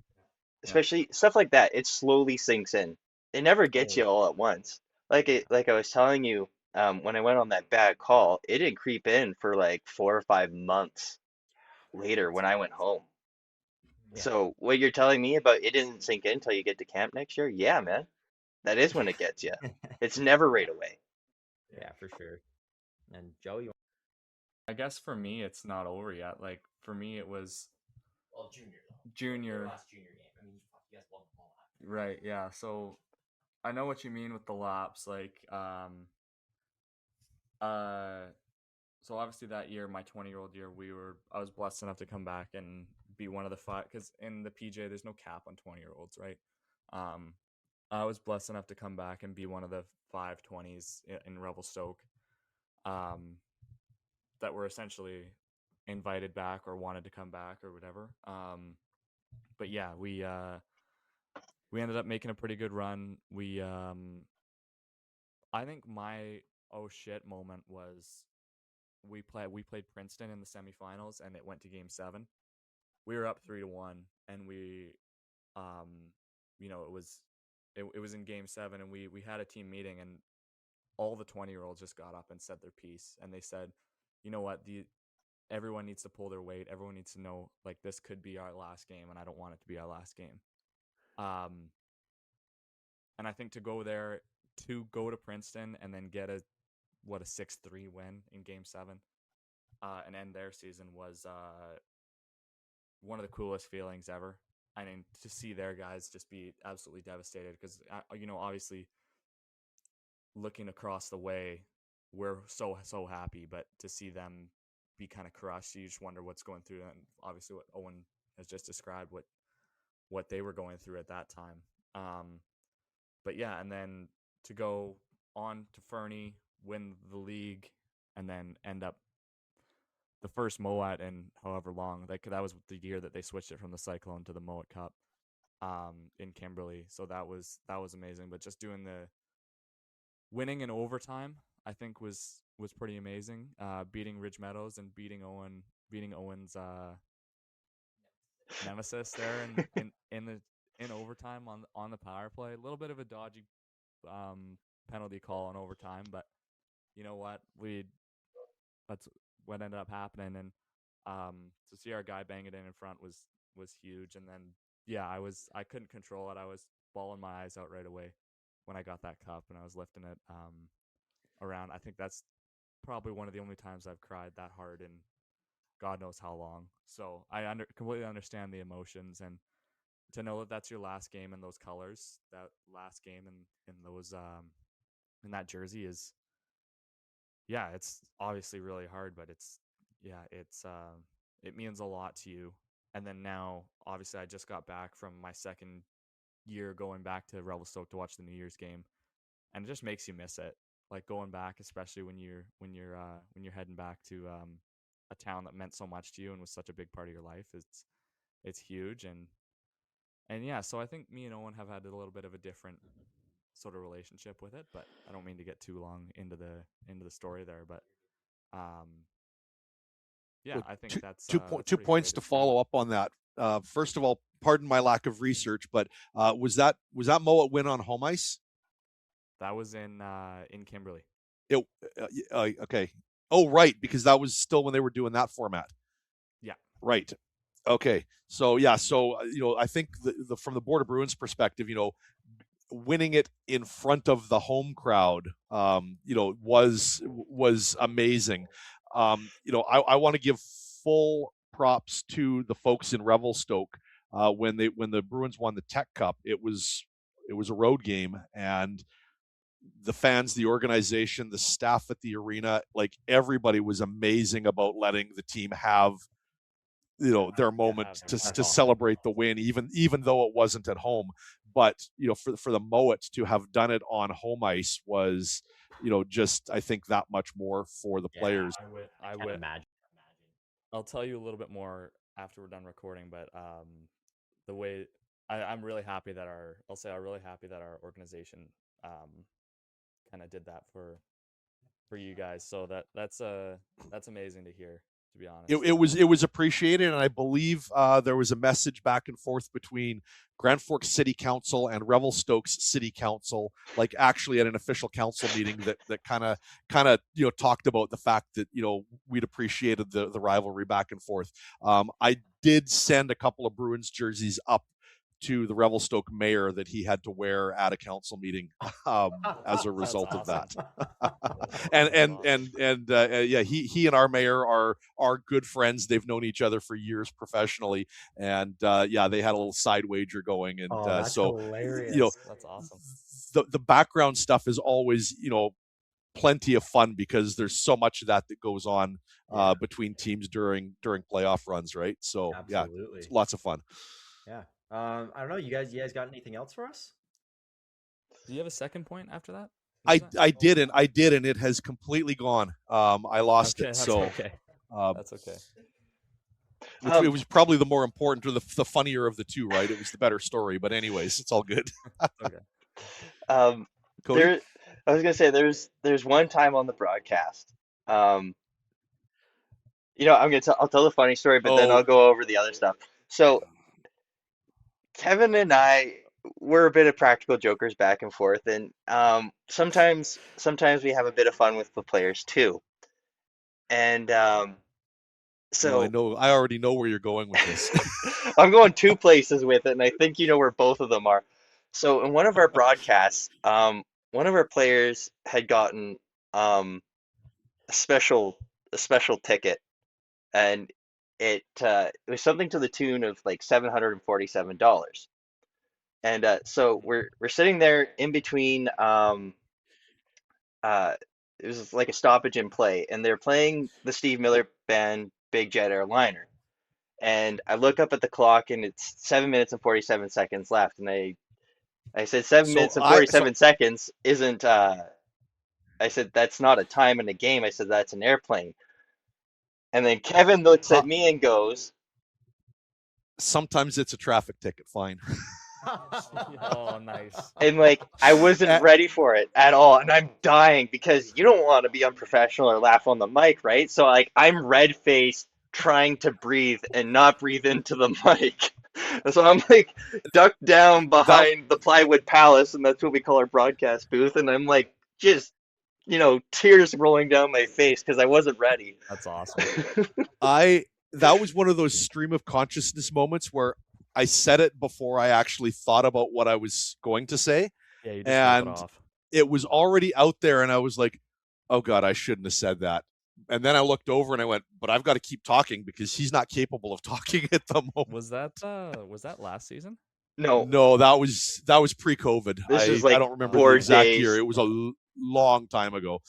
Speaker 5: Especially stuff like that. It slowly sinks in. It never gets you all at once. Like I was telling you, when I went on that bad call, it didn't creep in for like 4 or 5 months later when I went home.
Speaker 3: Yeah.
Speaker 5: So what you're telling me about it didn't sink in until you get to camp next year? Yeah, man. That is when it gets you. It's never right away.
Speaker 3: Yeah, for sure. And Joe, you
Speaker 2: I guess for me, it's not over yet. Like for me, it was
Speaker 3: junior though.
Speaker 2: junior.
Speaker 3: Last junior game. I mean, you guys won the ball.
Speaker 2: Right. Yeah. So I know what you mean with the laps. Like, so obviously that year, my 20-year-old year, I was blessed enough to come back and be one of the 5, because in the PJ, there's no cap on 20-year-olds, right? I was blessed enough to come back and be one of the 5 20s in Revelstoke, that were essentially invited back or wanted to come back or whatever. But yeah, we ended up making a pretty good run. I think my oh shit moment was we played Princeton in the semifinals and it went to game 7. We were up 3-1 and it was in game 7 and we had a team meeting and all the 20-year-olds just got up and said their piece and they said, you know what, everyone needs to pull their weight. Everyone needs to know like this could be our last game and I don't want it to be our last game. And I think to go to Princeton and then get a 6-3 win in game 7 and end their season was one of the coolest feelings ever. I mean, to see their guys just be absolutely devastated because, obviously looking across the way, we're so happy, but to see them be kind of crushed, you just wonder what's going through. And obviously what Owen has just described, what they were going through at that time. But yeah, and then to go on to Fernie, win the league, and then end up the first Moet in however long. Like that was the year that they switched it from the Cyclone to the Moet Cup in Kimberley. So that was amazing. But just doing the winning in overtime, I think was pretty amazing. Beating Ridge Meadows and beating Owen's nemesis there in overtime on the power play. A little bit of a dodgy penalty call in overtime, but you know what? That's what ended up happening, and to see our guy bang it in front was huge. And then yeah, I couldn't control it. I was bawling my eyes out right away when I got that cup and I was lifting it around. I think that's probably one of the only times I've cried that hard in God knows how long. So I completely understand the emotions, and to know that that's your last game in those colors, that last game in those in that jersey is, yeah, it's obviously really hard, but it means a lot to you. And then now, obviously, I just got back from my second year going back to Revelstoke to watch the New Year's game, and it just makes you miss it. Like going back, especially when you're heading back to a town that meant so much to you and was such a big part of your life. It's huge, and yeah. So I think me and Owen have had a little bit of a different sort of relationship with it, but I don't mean to get too long into the story there. But Yeah, I think that's
Speaker 4: two points to follow up on that. First of all, pardon my lack of research, but was that Mowat win on home ice?
Speaker 2: That was in Kimberley.
Speaker 4: Okay. Oh, right, because that was still when they were doing that format.
Speaker 2: Yeah.
Speaker 4: Right. Okay. So yeah. So I think from the Border Bruins perspective, winning it in front of the home crowd, was amazing. I want to give full props to the folks in Revelstoke when the Bruins won the Tech Cup. It was a road game, and the fans, the organization, the staff at the arena, like everybody was amazing about letting the team have their moment to celebrate the win, even though it wasn't at home. But for the Mowat to have done it on home ice was just, I think, that much more for the players.
Speaker 3: I would imagine.
Speaker 2: I'll tell you a little bit more after we're done recording, but the way I'm really happy that our organization kind of did that for you guys. So that's amazing to hear, to be honest.
Speaker 4: It was appreciated, and I believe there was a message back and forth between Grand Forks City Council and Revelstoke's City Council, like actually at an official council meeting that kind of talked about the fact that we'd appreciated the rivalry back and forth. I did send a couple of Bruins jerseys up to the Revelstoke mayor that he had to wear at a council meeting as a result of that. Yeah, he and our mayor are good friends. They've known each other for years professionally, and yeah, they had a little side wager going, and
Speaker 3: that's
Speaker 4: so
Speaker 3: hilarious.
Speaker 2: That's awesome.
Speaker 4: The background stuff is always plenty of fun because there's so much of that goes on between teams during playoff runs, right? So
Speaker 3: absolutely.
Speaker 4: Yeah, lots of fun.
Speaker 3: Yeah. I don't know. You guys got anything else for us?
Speaker 2: Do you have a second point after that?
Speaker 4: I did, and it has completely gone. I lost it. So
Speaker 2: okay. That's okay.
Speaker 4: It was probably the more important or the funnier of the two, right? It was the better story, but anyways, it's all good.
Speaker 5: Okay.
Speaker 4: Cody?
Speaker 5: I was gonna say there's one time on the broadcast. I'll tell the funny story, but then I'll go over the other stuff. So Kevin and I were a bit of practical jokers back and forth, and sometimes we have a bit of fun with the players too. And so
Speaker 4: I already know where you're going with this.
Speaker 5: I'm going two places with it, and I think you know where both of them are. So in one of our broadcasts, one of our players had gotten a special ticket, and it was something to the tune of like $747. And so we're sitting there in between. It was like a stoppage in play, and they're playing the Steve Miller Band Big Jet Airliner. And I look up at the clock, and it's 7 minutes and 47 seconds left. And I said 7 minutes and 47 seconds isn't. I said that's not a time in a game. I said that's an airplane. And then Kevin looks at me and goes,
Speaker 4: "Sometimes it's a traffic ticket fine."
Speaker 2: Oh, nice.
Speaker 5: And like I wasn't ready for it at all, and I'm dying because you don't want to be unprofessional or laugh on the mic, right? So like I'm red-faced trying to breathe and not breathe into the mic. So I'm like ducked down behind the plywood palace, and that's what we call our broadcast booth, and I'm like just tears rolling down my face because I wasn't ready.
Speaker 2: That's awesome.
Speaker 4: That was one of those stream of consciousness moments where I said it before I actually thought about what I was going to say.
Speaker 2: Yeah, you just
Speaker 4: it was already out there, and I was like, oh God, I shouldn't have said that. And then I looked over and I went, but I've got to keep talking because he's not capable of talking at the moment.
Speaker 2: Was that last season?
Speaker 5: No,
Speaker 4: that was pre-COVID. I don't remember the exact year. It was a long time ago.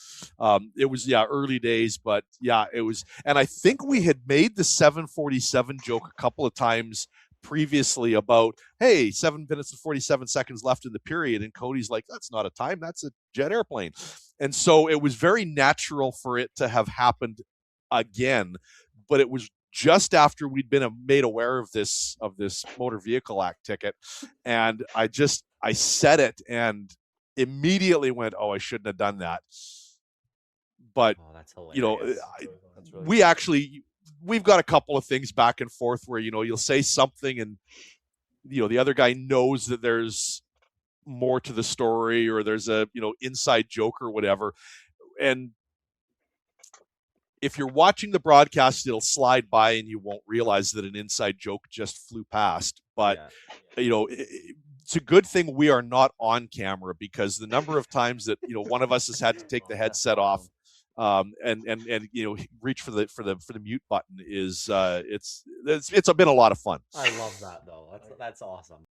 Speaker 4: It was early days, but it was. And I think we had made the 747 joke a couple of times previously about, hey, 7 minutes and 47 seconds left in the period, and Cody's like, that's not a time, that's a jet airplane. And so it was very natural for it to have happened again, but it was just after we'd been made aware of this Motor Vehicle Act ticket, and I said it and immediately went, oh, I shouldn't have done that. but
Speaker 3: Oh, that's
Speaker 4: you know,
Speaker 3: hilarious.
Speaker 2: That's really
Speaker 4: we actually we've got a couple of things back and forth where you'll say something and the other guy knows that there's more to the story or there's a inside joke or whatever, and if you're watching the broadcast, it'll slide by and you won't realize that an inside joke just flew past. But it's a good thing we are not on camera, because the number of times that one of us has had to take the headset off and reach for the mute button is it's been a lot of fun.
Speaker 3: I love that though. That's awesome.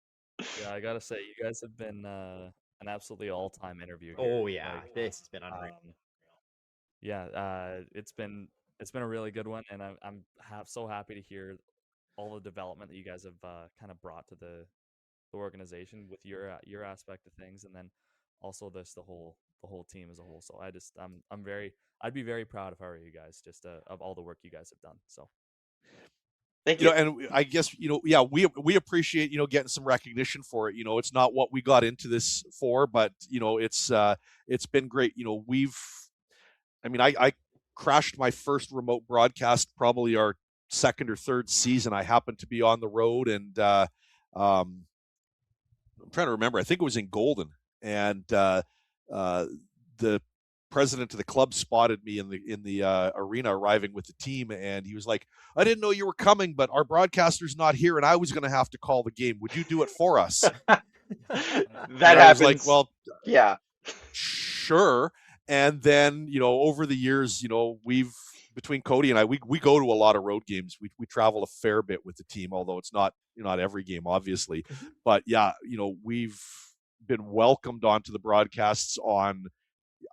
Speaker 2: Yeah, I gotta say, you guys have been an absolutely all-time interview here.
Speaker 3: Oh yeah, this has been unreal.
Speaker 2: It's been a really good one, and I'm so happy to hear all the development that you guys have kind of brought to the organization with your aspect of things, and then also the whole team as a whole. So I'd be very proud if I were you guys, just of all the work you guys have done. So
Speaker 5: Thank you.
Speaker 4: And I guess we appreciate getting some recognition for it. It's not what we got into this for, but it's been great. I crashed my first remote broadcast probably our second or third season. I happened to be on the road, and I'm trying to remember. I think it was in Golden, and the president of the club spotted me in the arena arriving with the team, and he was like, "I didn't know you were coming, but our broadcaster's not here, and I was going to have to call the game. Would you do it for us?"
Speaker 5: That happens.
Speaker 4: Like, well,
Speaker 5: yeah,
Speaker 4: sure. And then over the years, we've between Cody and I, we go to a lot of road games. We travel a fair bit with the team, although it's not every game, obviously. But yeah, we've been welcomed onto the broadcasts on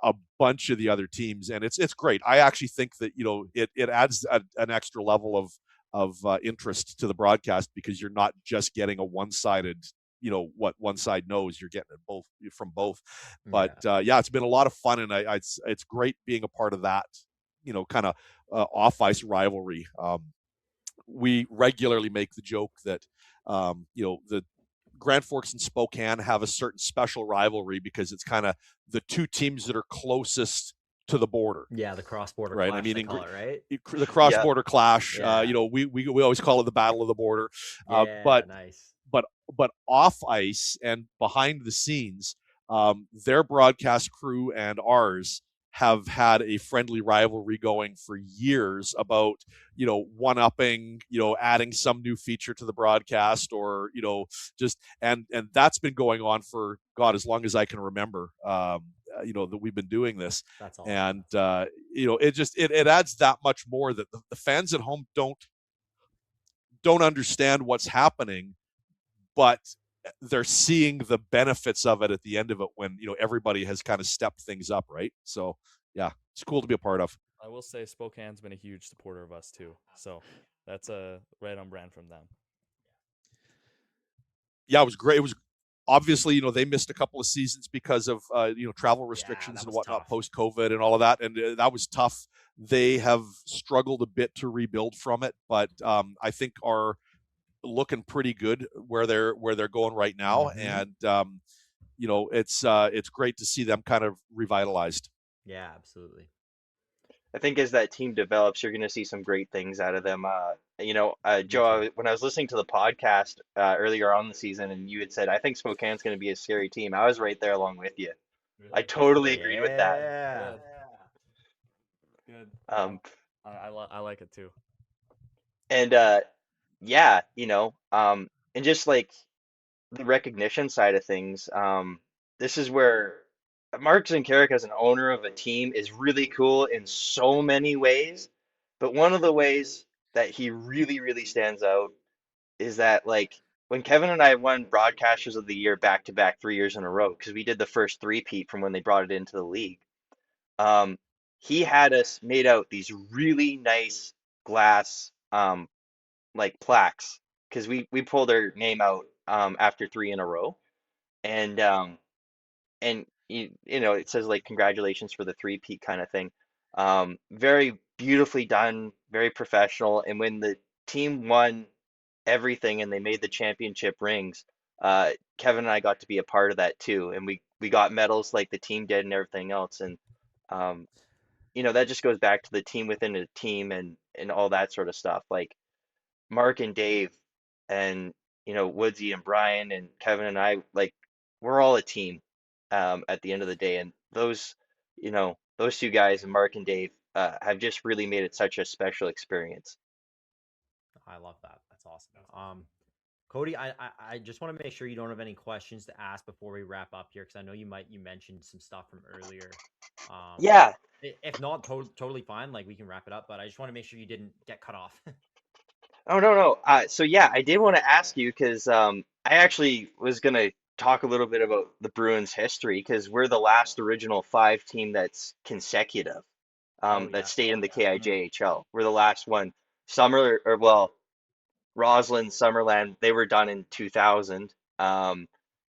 Speaker 4: a bunch of the other teams, and it's great. I actually think that it adds an extra level of interest to the broadcast, because you're not just getting a one-sided what one side knows. You're getting it from both. But it's been a lot of fun, and it's great being a part of that kind of off ice rivalry. We regularly make the joke that the Grand Forks and Spokane have a certain special rivalry because it's kind of the two teams that are closest to the border.
Speaker 3: Yeah, the cross-border
Speaker 4: right.
Speaker 3: clash,
Speaker 4: I mean,
Speaker 3: right?
Speaker 4: The cross-border clash.
Speaker 3: Yeah.
Speaker 4: We always call it the Battle of the Border.
Speaker 3: Yeah, nice.
Speaker 4: But off ice and behind the scenes, their broadcast crew and ours have had a friendly rivalry going for years about, one-upping, adding some new feature to the broadcast, or, and that's been going on for, God, as long as I can remember, that we've been doing this.
Speaker 3: That's awesome.
Speaker 4: And, it adds that much more that the fans at home don't understand what's happening, but they're seeing the benefits of it at the end of it when everybody has kind of stepped things up, right? So yeah, it's cool to be a part of.
Speaker 2: I will say Spokane's been a huge supporter of us too, so that's right on brand from them.
Speaker 4: Yeah, it was great. It was obviously they missed a couple of seasons because of travel restrictions and whatnot post COVID and all of that, and that was tough. They have struggled a bit to rebuild from it, but I think are looking pretty good where they're going right now. And it's great to see them kind of revitalized.
Speaker 3: Yeah, absolutely.
Speaker 5: I think as that team develops, you're going to see some great things out of them. Joe, when I was listening to the podcast earlier on the season, and you had said, I think Spokane's going to be a scary team, I was right there along with you. Really? I totally agreed with that.
Speaker 2: Yeah. Good. I like it too.
Speaker 5: And and just like the recognition side of things, this is where Mark Zinkarek as an owner of a team is really cool in so many ways. But one of the ways that he really, really stands out is that, like, when Kevin and I won Broadcasters of the Year back to back 3 years in a row, because we did the first three-peat from when they brought it into the league, he had us made out these really nice glass like plaques, because we pulled our name out after 3 in a row, and it says like congratulations for the three-peat kind of thing. Very beautifully done, very professional. And when the team won everything and they made the championship rings, Kevin and I got to be a part of that too, and we got medals like the team did and everything else. And that just goes back to the team within a team and all that sort of stuff. Like Mark and Dave and Woodsy and Brian and Kevin and I, like we're all a team at the end of the day. And those two guys and Mark and Dave have just really made it such a special experience.
Speaker 3: I love that. That's awesome. Cody, I just want to make sure you don't have any questions to ask before we wrap up here, because I know you mentioned some stuff from earlier.
Speaker 5: Yeah.
Speaker 3: If not, totally fine. Like we can wrap it up, but I just want to make sure you didn't get cut off.
Speaker 5: Oh, no, no. So yeah, I did want to ask you because I actually was gonna talk a little bit about the Bruins' history because we're the last original five team that's consecutive
Speaker 3: Oh
Speaker 5: that
Speaker 3: yeah.
Speaker 5: stayed in the KIJHL. We're the last one. Summer or well, Roslyn, Summerland, they were done in 2000.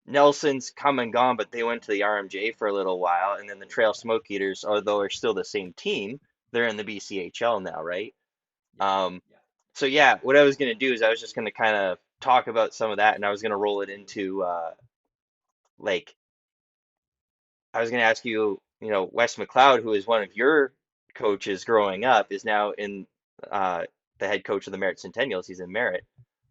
Speaker 5: Nelson's come and gone, but they went to the RMJ for a little while, and then the Trail Smoke Eaters, although are still the same team, they're in the BCHL now, right? Um, so yeah, what I was gonna do is I was just gonna kind of talk about some of that, and I was gonna roll it into like I was gonna ask you, Wes McLeod, who is one of your coaches growing up, is now in uh, the head coach of the Merritt Centennials. He's in Merritt.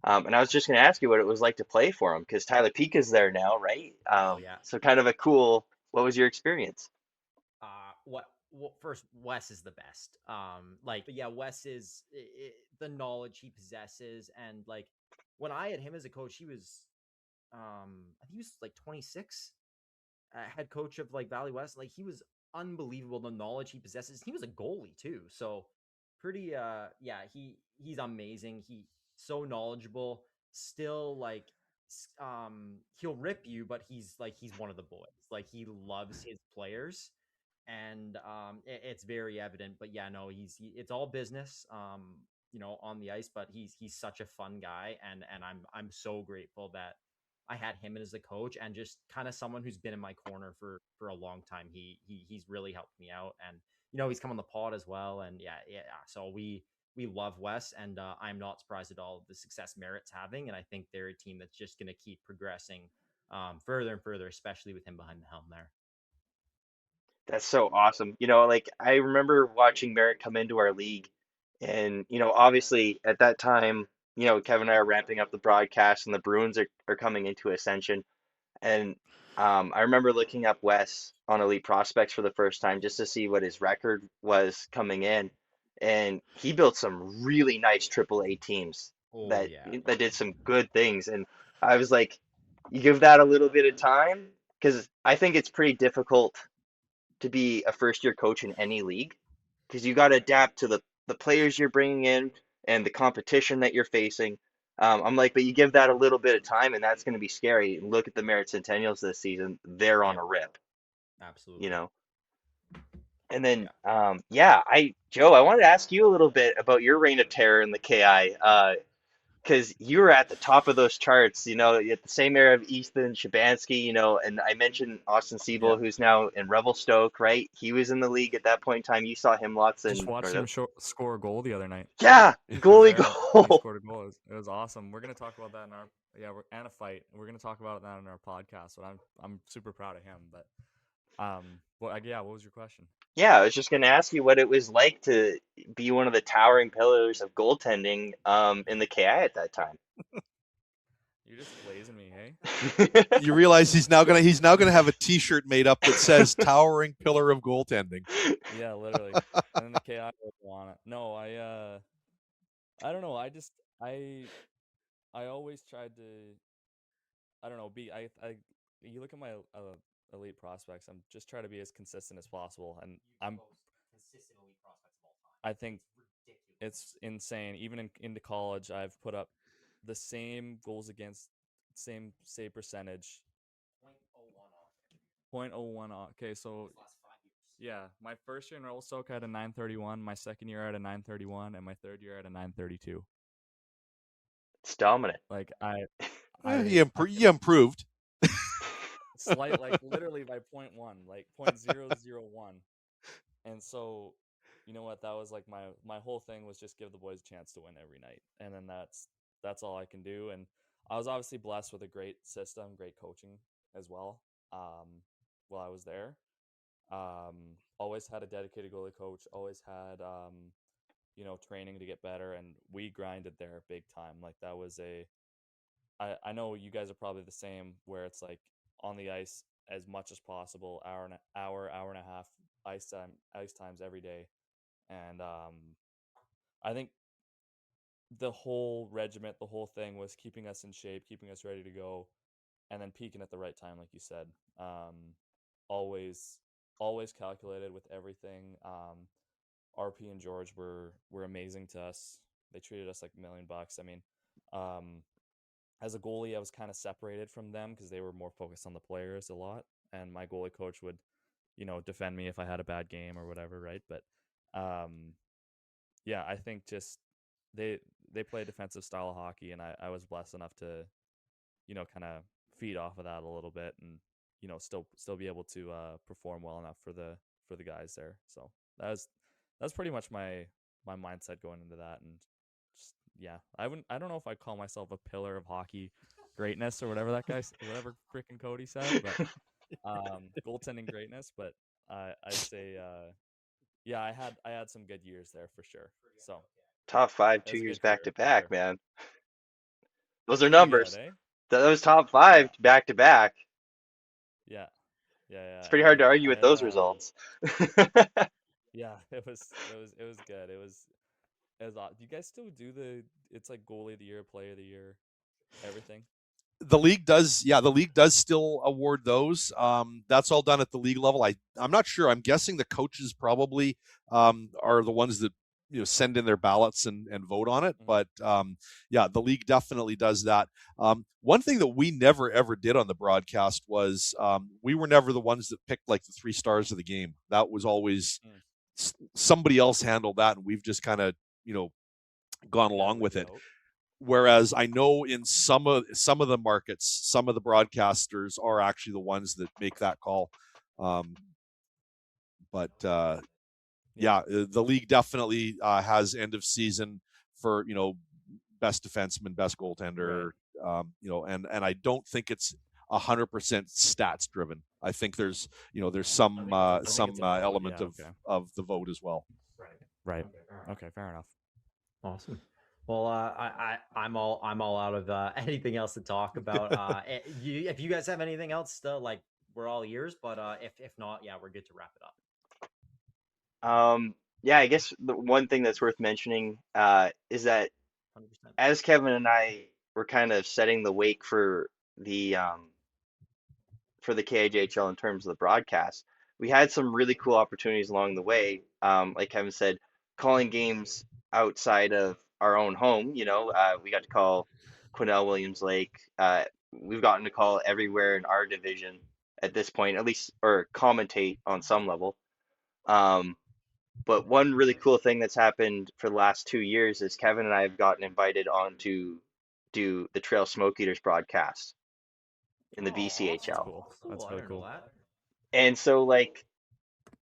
Speaker 5: And I was just gonna ask you what it was like to play for him because Tyler Peak is there now, right?
Speaker 3: Oh yeah.
Speaker 5: So kind of a cool. What was your experience?
Speaker 3: What first, Wes is the best. But yeah, Wes is the knowledge he possesses, and like when I had him as a coach, he was I think he was like 26, head coach of like Valley West. Like he was unbelievable, the knowledge he possesses. He was a goalie too, so pretty yeah, he's amazing. He so knowledgeable, still like he'll rip you, but he's one of the boys. Like he loves his players, and it's very evident. But yeah, no, it's all business, on the ice, but he's such a fun guy, and I'm so grateful that I had him as a coach, and just kind of someone who's been in my corner for a long time. He's really helped me out, and he's come on the pod as well. And yeah. So we love Wes, and I'm not surprised at all the success Merritt's having, and I think they're a team that's just going to keep progressing further and further, especially with him behind the helm there.
Speaker 5: That's so awesome. Like I remember watching Merritt come into our league, and obviously at that time, Kevin and I are ramping up the broadcast, and the Bruins are coming into ascension. And I remember looking up Wes on Elite Prospects for the first time just to see what his record was coming in. And he built some really nice AAA teams
Speaker 3: Oh
Speaker 5: that
Speaker 3: yeah.
Speaker 5: that did some good things. And I was like, you give that a little bit of time because I think it's pretty difficult to be a first year coach in any league because you got to adapt to the players you're bringing in and the competition that you're facing. I'm like, but you give that a little bit of time, and that's going to be scary. Look at the Merritt Centennials this season; they're on
Speaker 3: Yeah,
Speaker 5: a rip,
Speaker 3: absolutely.
Speaker 5: you know. And then,
Speaker 3: Yeah.
Speaker 5: yeah, Joe, I wanted to ask you a little bit about your reign of terror in the KI. Because you were at the top of those charts, at the same era of Ethan Shabansky, and I mentioned Austin
Speaker 2: Yeah.
Speaker 5: Siebel, who's now in Revelstoke, right? He was in the league at that point in time. You saw him lots
Speaker 2: Just
Speaker 5: in,
Speaker 2: watched him score a goal the other night.
Speaker 5: yeah,
Speaker 2: He was
Speaker 5: goalie
Speaker 2: there. He
Speaker 5: goal.
Speaker 2: scored a goal. It was awesome. We're gonna talk about that in our and a fight. We're gonna talk about that in our podcast. But I'm super proud of him. But what was your question?
Speaker 5: Yeah, I was just going to ask you what it was like to be one of the towering pillars of goaltending in the KI at that time.
Speaker 2: You're just blazing me, hey?
Speaker 4: You realize he's now gonna have a T-shirt made up that says "Towering Pillar of Goaltending."
Speaker 2: Yeah, literally. And then the KI logo on it. No, I don't know. I always tried to. I don't know. You look at my elite prospects. I'm just trying to be as consistent as possible, and
Speaker 3: Consistent elite prospects of all time.
Speaker 2: I think it's insane. Even into college, I've put up the same goals against, same save percentage. 0.01 off. Okay, so
Speaker 3: Last 5 years.
Speaker 2: yeah, my first year in Revelstoke I had a 931. My second year I had a 931, and my third year I had a 932.
Speaker 5: It's dominant.
Speaker 2: Like
Speaker 4: You improved.
Speaker 2: slight, like literally by 0.1, like 0.001. And so, you know what? That was like my whole thing was just give the boys a chance to win every night, and then that's all I can do. And I was obviously blessed with a great system, great coaching as well. While I was there, Always had a dedicated goalie coach, always had training to get better, and we grinded there big time. Like that was I know you guys are probably the same, where it's like on the ice as much as possible, hour and a half ice times every day. And I think the whole regiment, the whole thing was keeping us in shape, keeping us ready to go, and then peaking at the right time, like you said. Always, always calculated with everything. RP and George were amazing to us. They treated us like $1,000,000. I mean, as a goalie, I was kind of separated from them because they were more focused on the players a lot, and my goalie coach would, defend me if I had a bad game or whatever, right? But yeah, I think just they play a defensive style of hockey, and I was blessed enough to, kind of feed off of that a little bit, and still be able to perform well enough for the guys there. So that's pretty much my mindset going into that. And just, yeah, I don't know if I'd call myself a pillar of hockey greatness or whatever whatever freaking Cody said, but goaltending greatness. But I'd say yeah, I had some good years there for sure. So
Speaker 5: Top five,
Speaker 2: it
Speaker 5: two
Speaker 2: was a
Speaker 5: years
Speaker 2: good
Speaker 5: back
Speaker 2: career
Speaker 5: to
Speaker 2: for sure.
Speaker 5: back, man. Those are
Speaker 2: Pretty good,
Speaker 5: numbers.
Speaker 2: eh?
Speaker 5: That was top five back to back.
Speaker 2: Yeah,
Speaker 5: It's
Speaker 2: yeah.
Speaker 5: pretty
Speaker 2: And
Speaker 5: hard to argue
Speaker 2: I
Speaker 5: with
Speaker 2: had
Speaker 5: those results.
Speaker 2: yeah, it was good. It was do you guys still do it's like goalie of the year, player of the year, everything?
Speaker 4: The league does, yeah, the league does still award those. That's all done at the league level. I'm not sure. I'm guessing the coaches probably are the ones that send in their ballots and vote on it. But yeah, the league definitely does that. One thing that we never ever did on the broadcast was we were never the ones that picked like the 3 stars of the game. That was always somebody else handled that, and we've just kind of gone along with it. Whereas I know in some of the markets, some of the broadcasters are actually the ones that make that call. But yeah, the league definitely has end of season for best defenseman, best goaltender, right. And I don't think it's 100% stats driven. I think there's some element of the vote as well.
Speaker 2: Right. Okay, fair enough.
Speaker 3: Awesome. Well, I'm all out of anything else to talk about. If you guys have anything else, like we're all ears. But if not, yeah, we're good to wrap it
Speaker 5: up. Yeah, I guess the one thing that's worth mentioning is that
Speaker 3: 100%.
Speaker 5: As Kevin and I were kind of setting the wake for the KIJHL in terms of the broadcast, we had some really cool opportunities along the way. Like Kevin said, calling games outside of our own home. We got to call Quesnel, Williams Lake. We've gotten to call everywhere in our division at this point, at least, or commentate on some level. But one really cool thing that's happened for the last 2 years is Kevin and I have gotten invited on to do the Trail Smoke Eaters broadcast in the BCHL.
Speaker 2: That's cool. That's really cool.
Speaker 5: And so,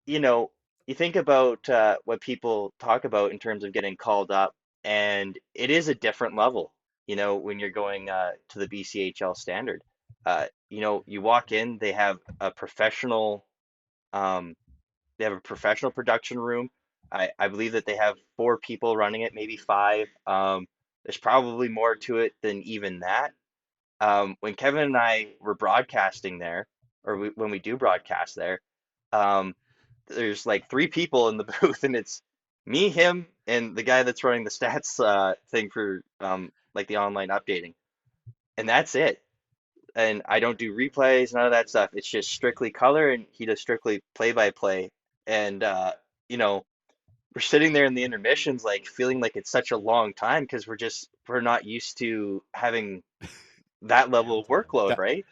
Speaker 5: you think about what people talk about in terms of getting called up, and it is a different level, when you're going to the BCHL standard. You walk in, they have a professional production room. I believe that they have 4 people running it, maybe 5. There's probably more to it than even that. When Kevin and I were broadcasting there, or when we do broadcast there, there's like 3 people in the booth, and it's me, him, and the guy that's running the stats thing for like the online updating, and that's it. And I don't do replays, none of that stuff. It's just strictly color, and he does strictly play-by-play. And we're sitting there in the intermissions, like feeling like it's such a long time because we're not used to having that level of workload, right?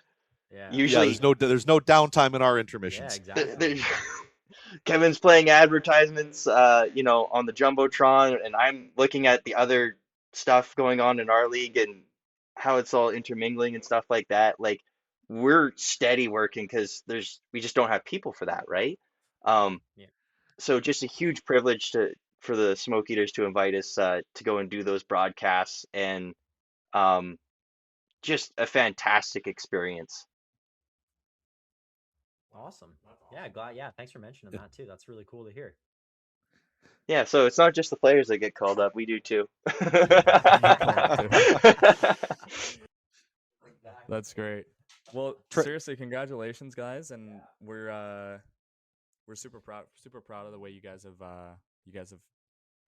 Speaker 3: Yeah.
Speaker 5: Usually,
Speaker 4: there's no downtime in our intermissions.
Speaker 3: Yeah, exactly.
Speaker 5: Kevin's playing advertisements, on the Jumbotron, and I'm looking at the other stuff going on in our league and how it's all intermingling and stuff like that. Like, we're steady working because we just don't have people for that, right?
Speaker 3: Yeah.
Speaker 5: So just a huge privilege for the Smoke Eaters to invite us to go and do those broadcasts, and just a fantastic experience.
Speaker 3: Awesome. Yeah, glad. Yeah, thanks for mentioning that too. That's really cool to hear.
Speaker 5: Yeah, so it's not just the players that get called up. We do too.
Speaker 2: That's great. Well, seriously, congratulations, guys, and we're super proud of the way you guys have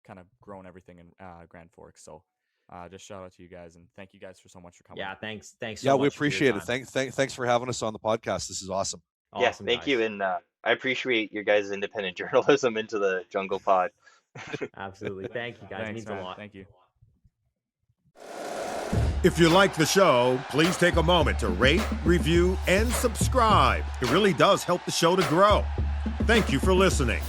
Speaker 2: kind of grown everything in Grand Forks. So just shout out to you guys, and thank you guys for so much for coming.
Speaker 3: Yeah, thanks. So
Speaker 4: yeah,
Speaker 3: much
Speaker 4: we
Speaker 3: for your
Speaker 4: appreciate it.
Speaker 3: time.
Speaker 4: Thanks for having us on the podcast. This is awesome.
Speaker 5: Yeah,
Speaker 3: Awesome,
Speaker 5: thank
Speaker 3: guys.
Speaker 5: you, and I appreciate your guys' independent journalism into the Jungle Pod.
Speaker 3: Absolutely. Thank you, guys.
Speaker 2: Thanks,
Speaker 3: It means
Speaker 2: man.
Speaker 3: a lot.
Speaker 2: Thank you.
Speaker 7: If you like the show, please take a moment to rate, review, and subscribe. It really does help the show to grow. Thank you for listening.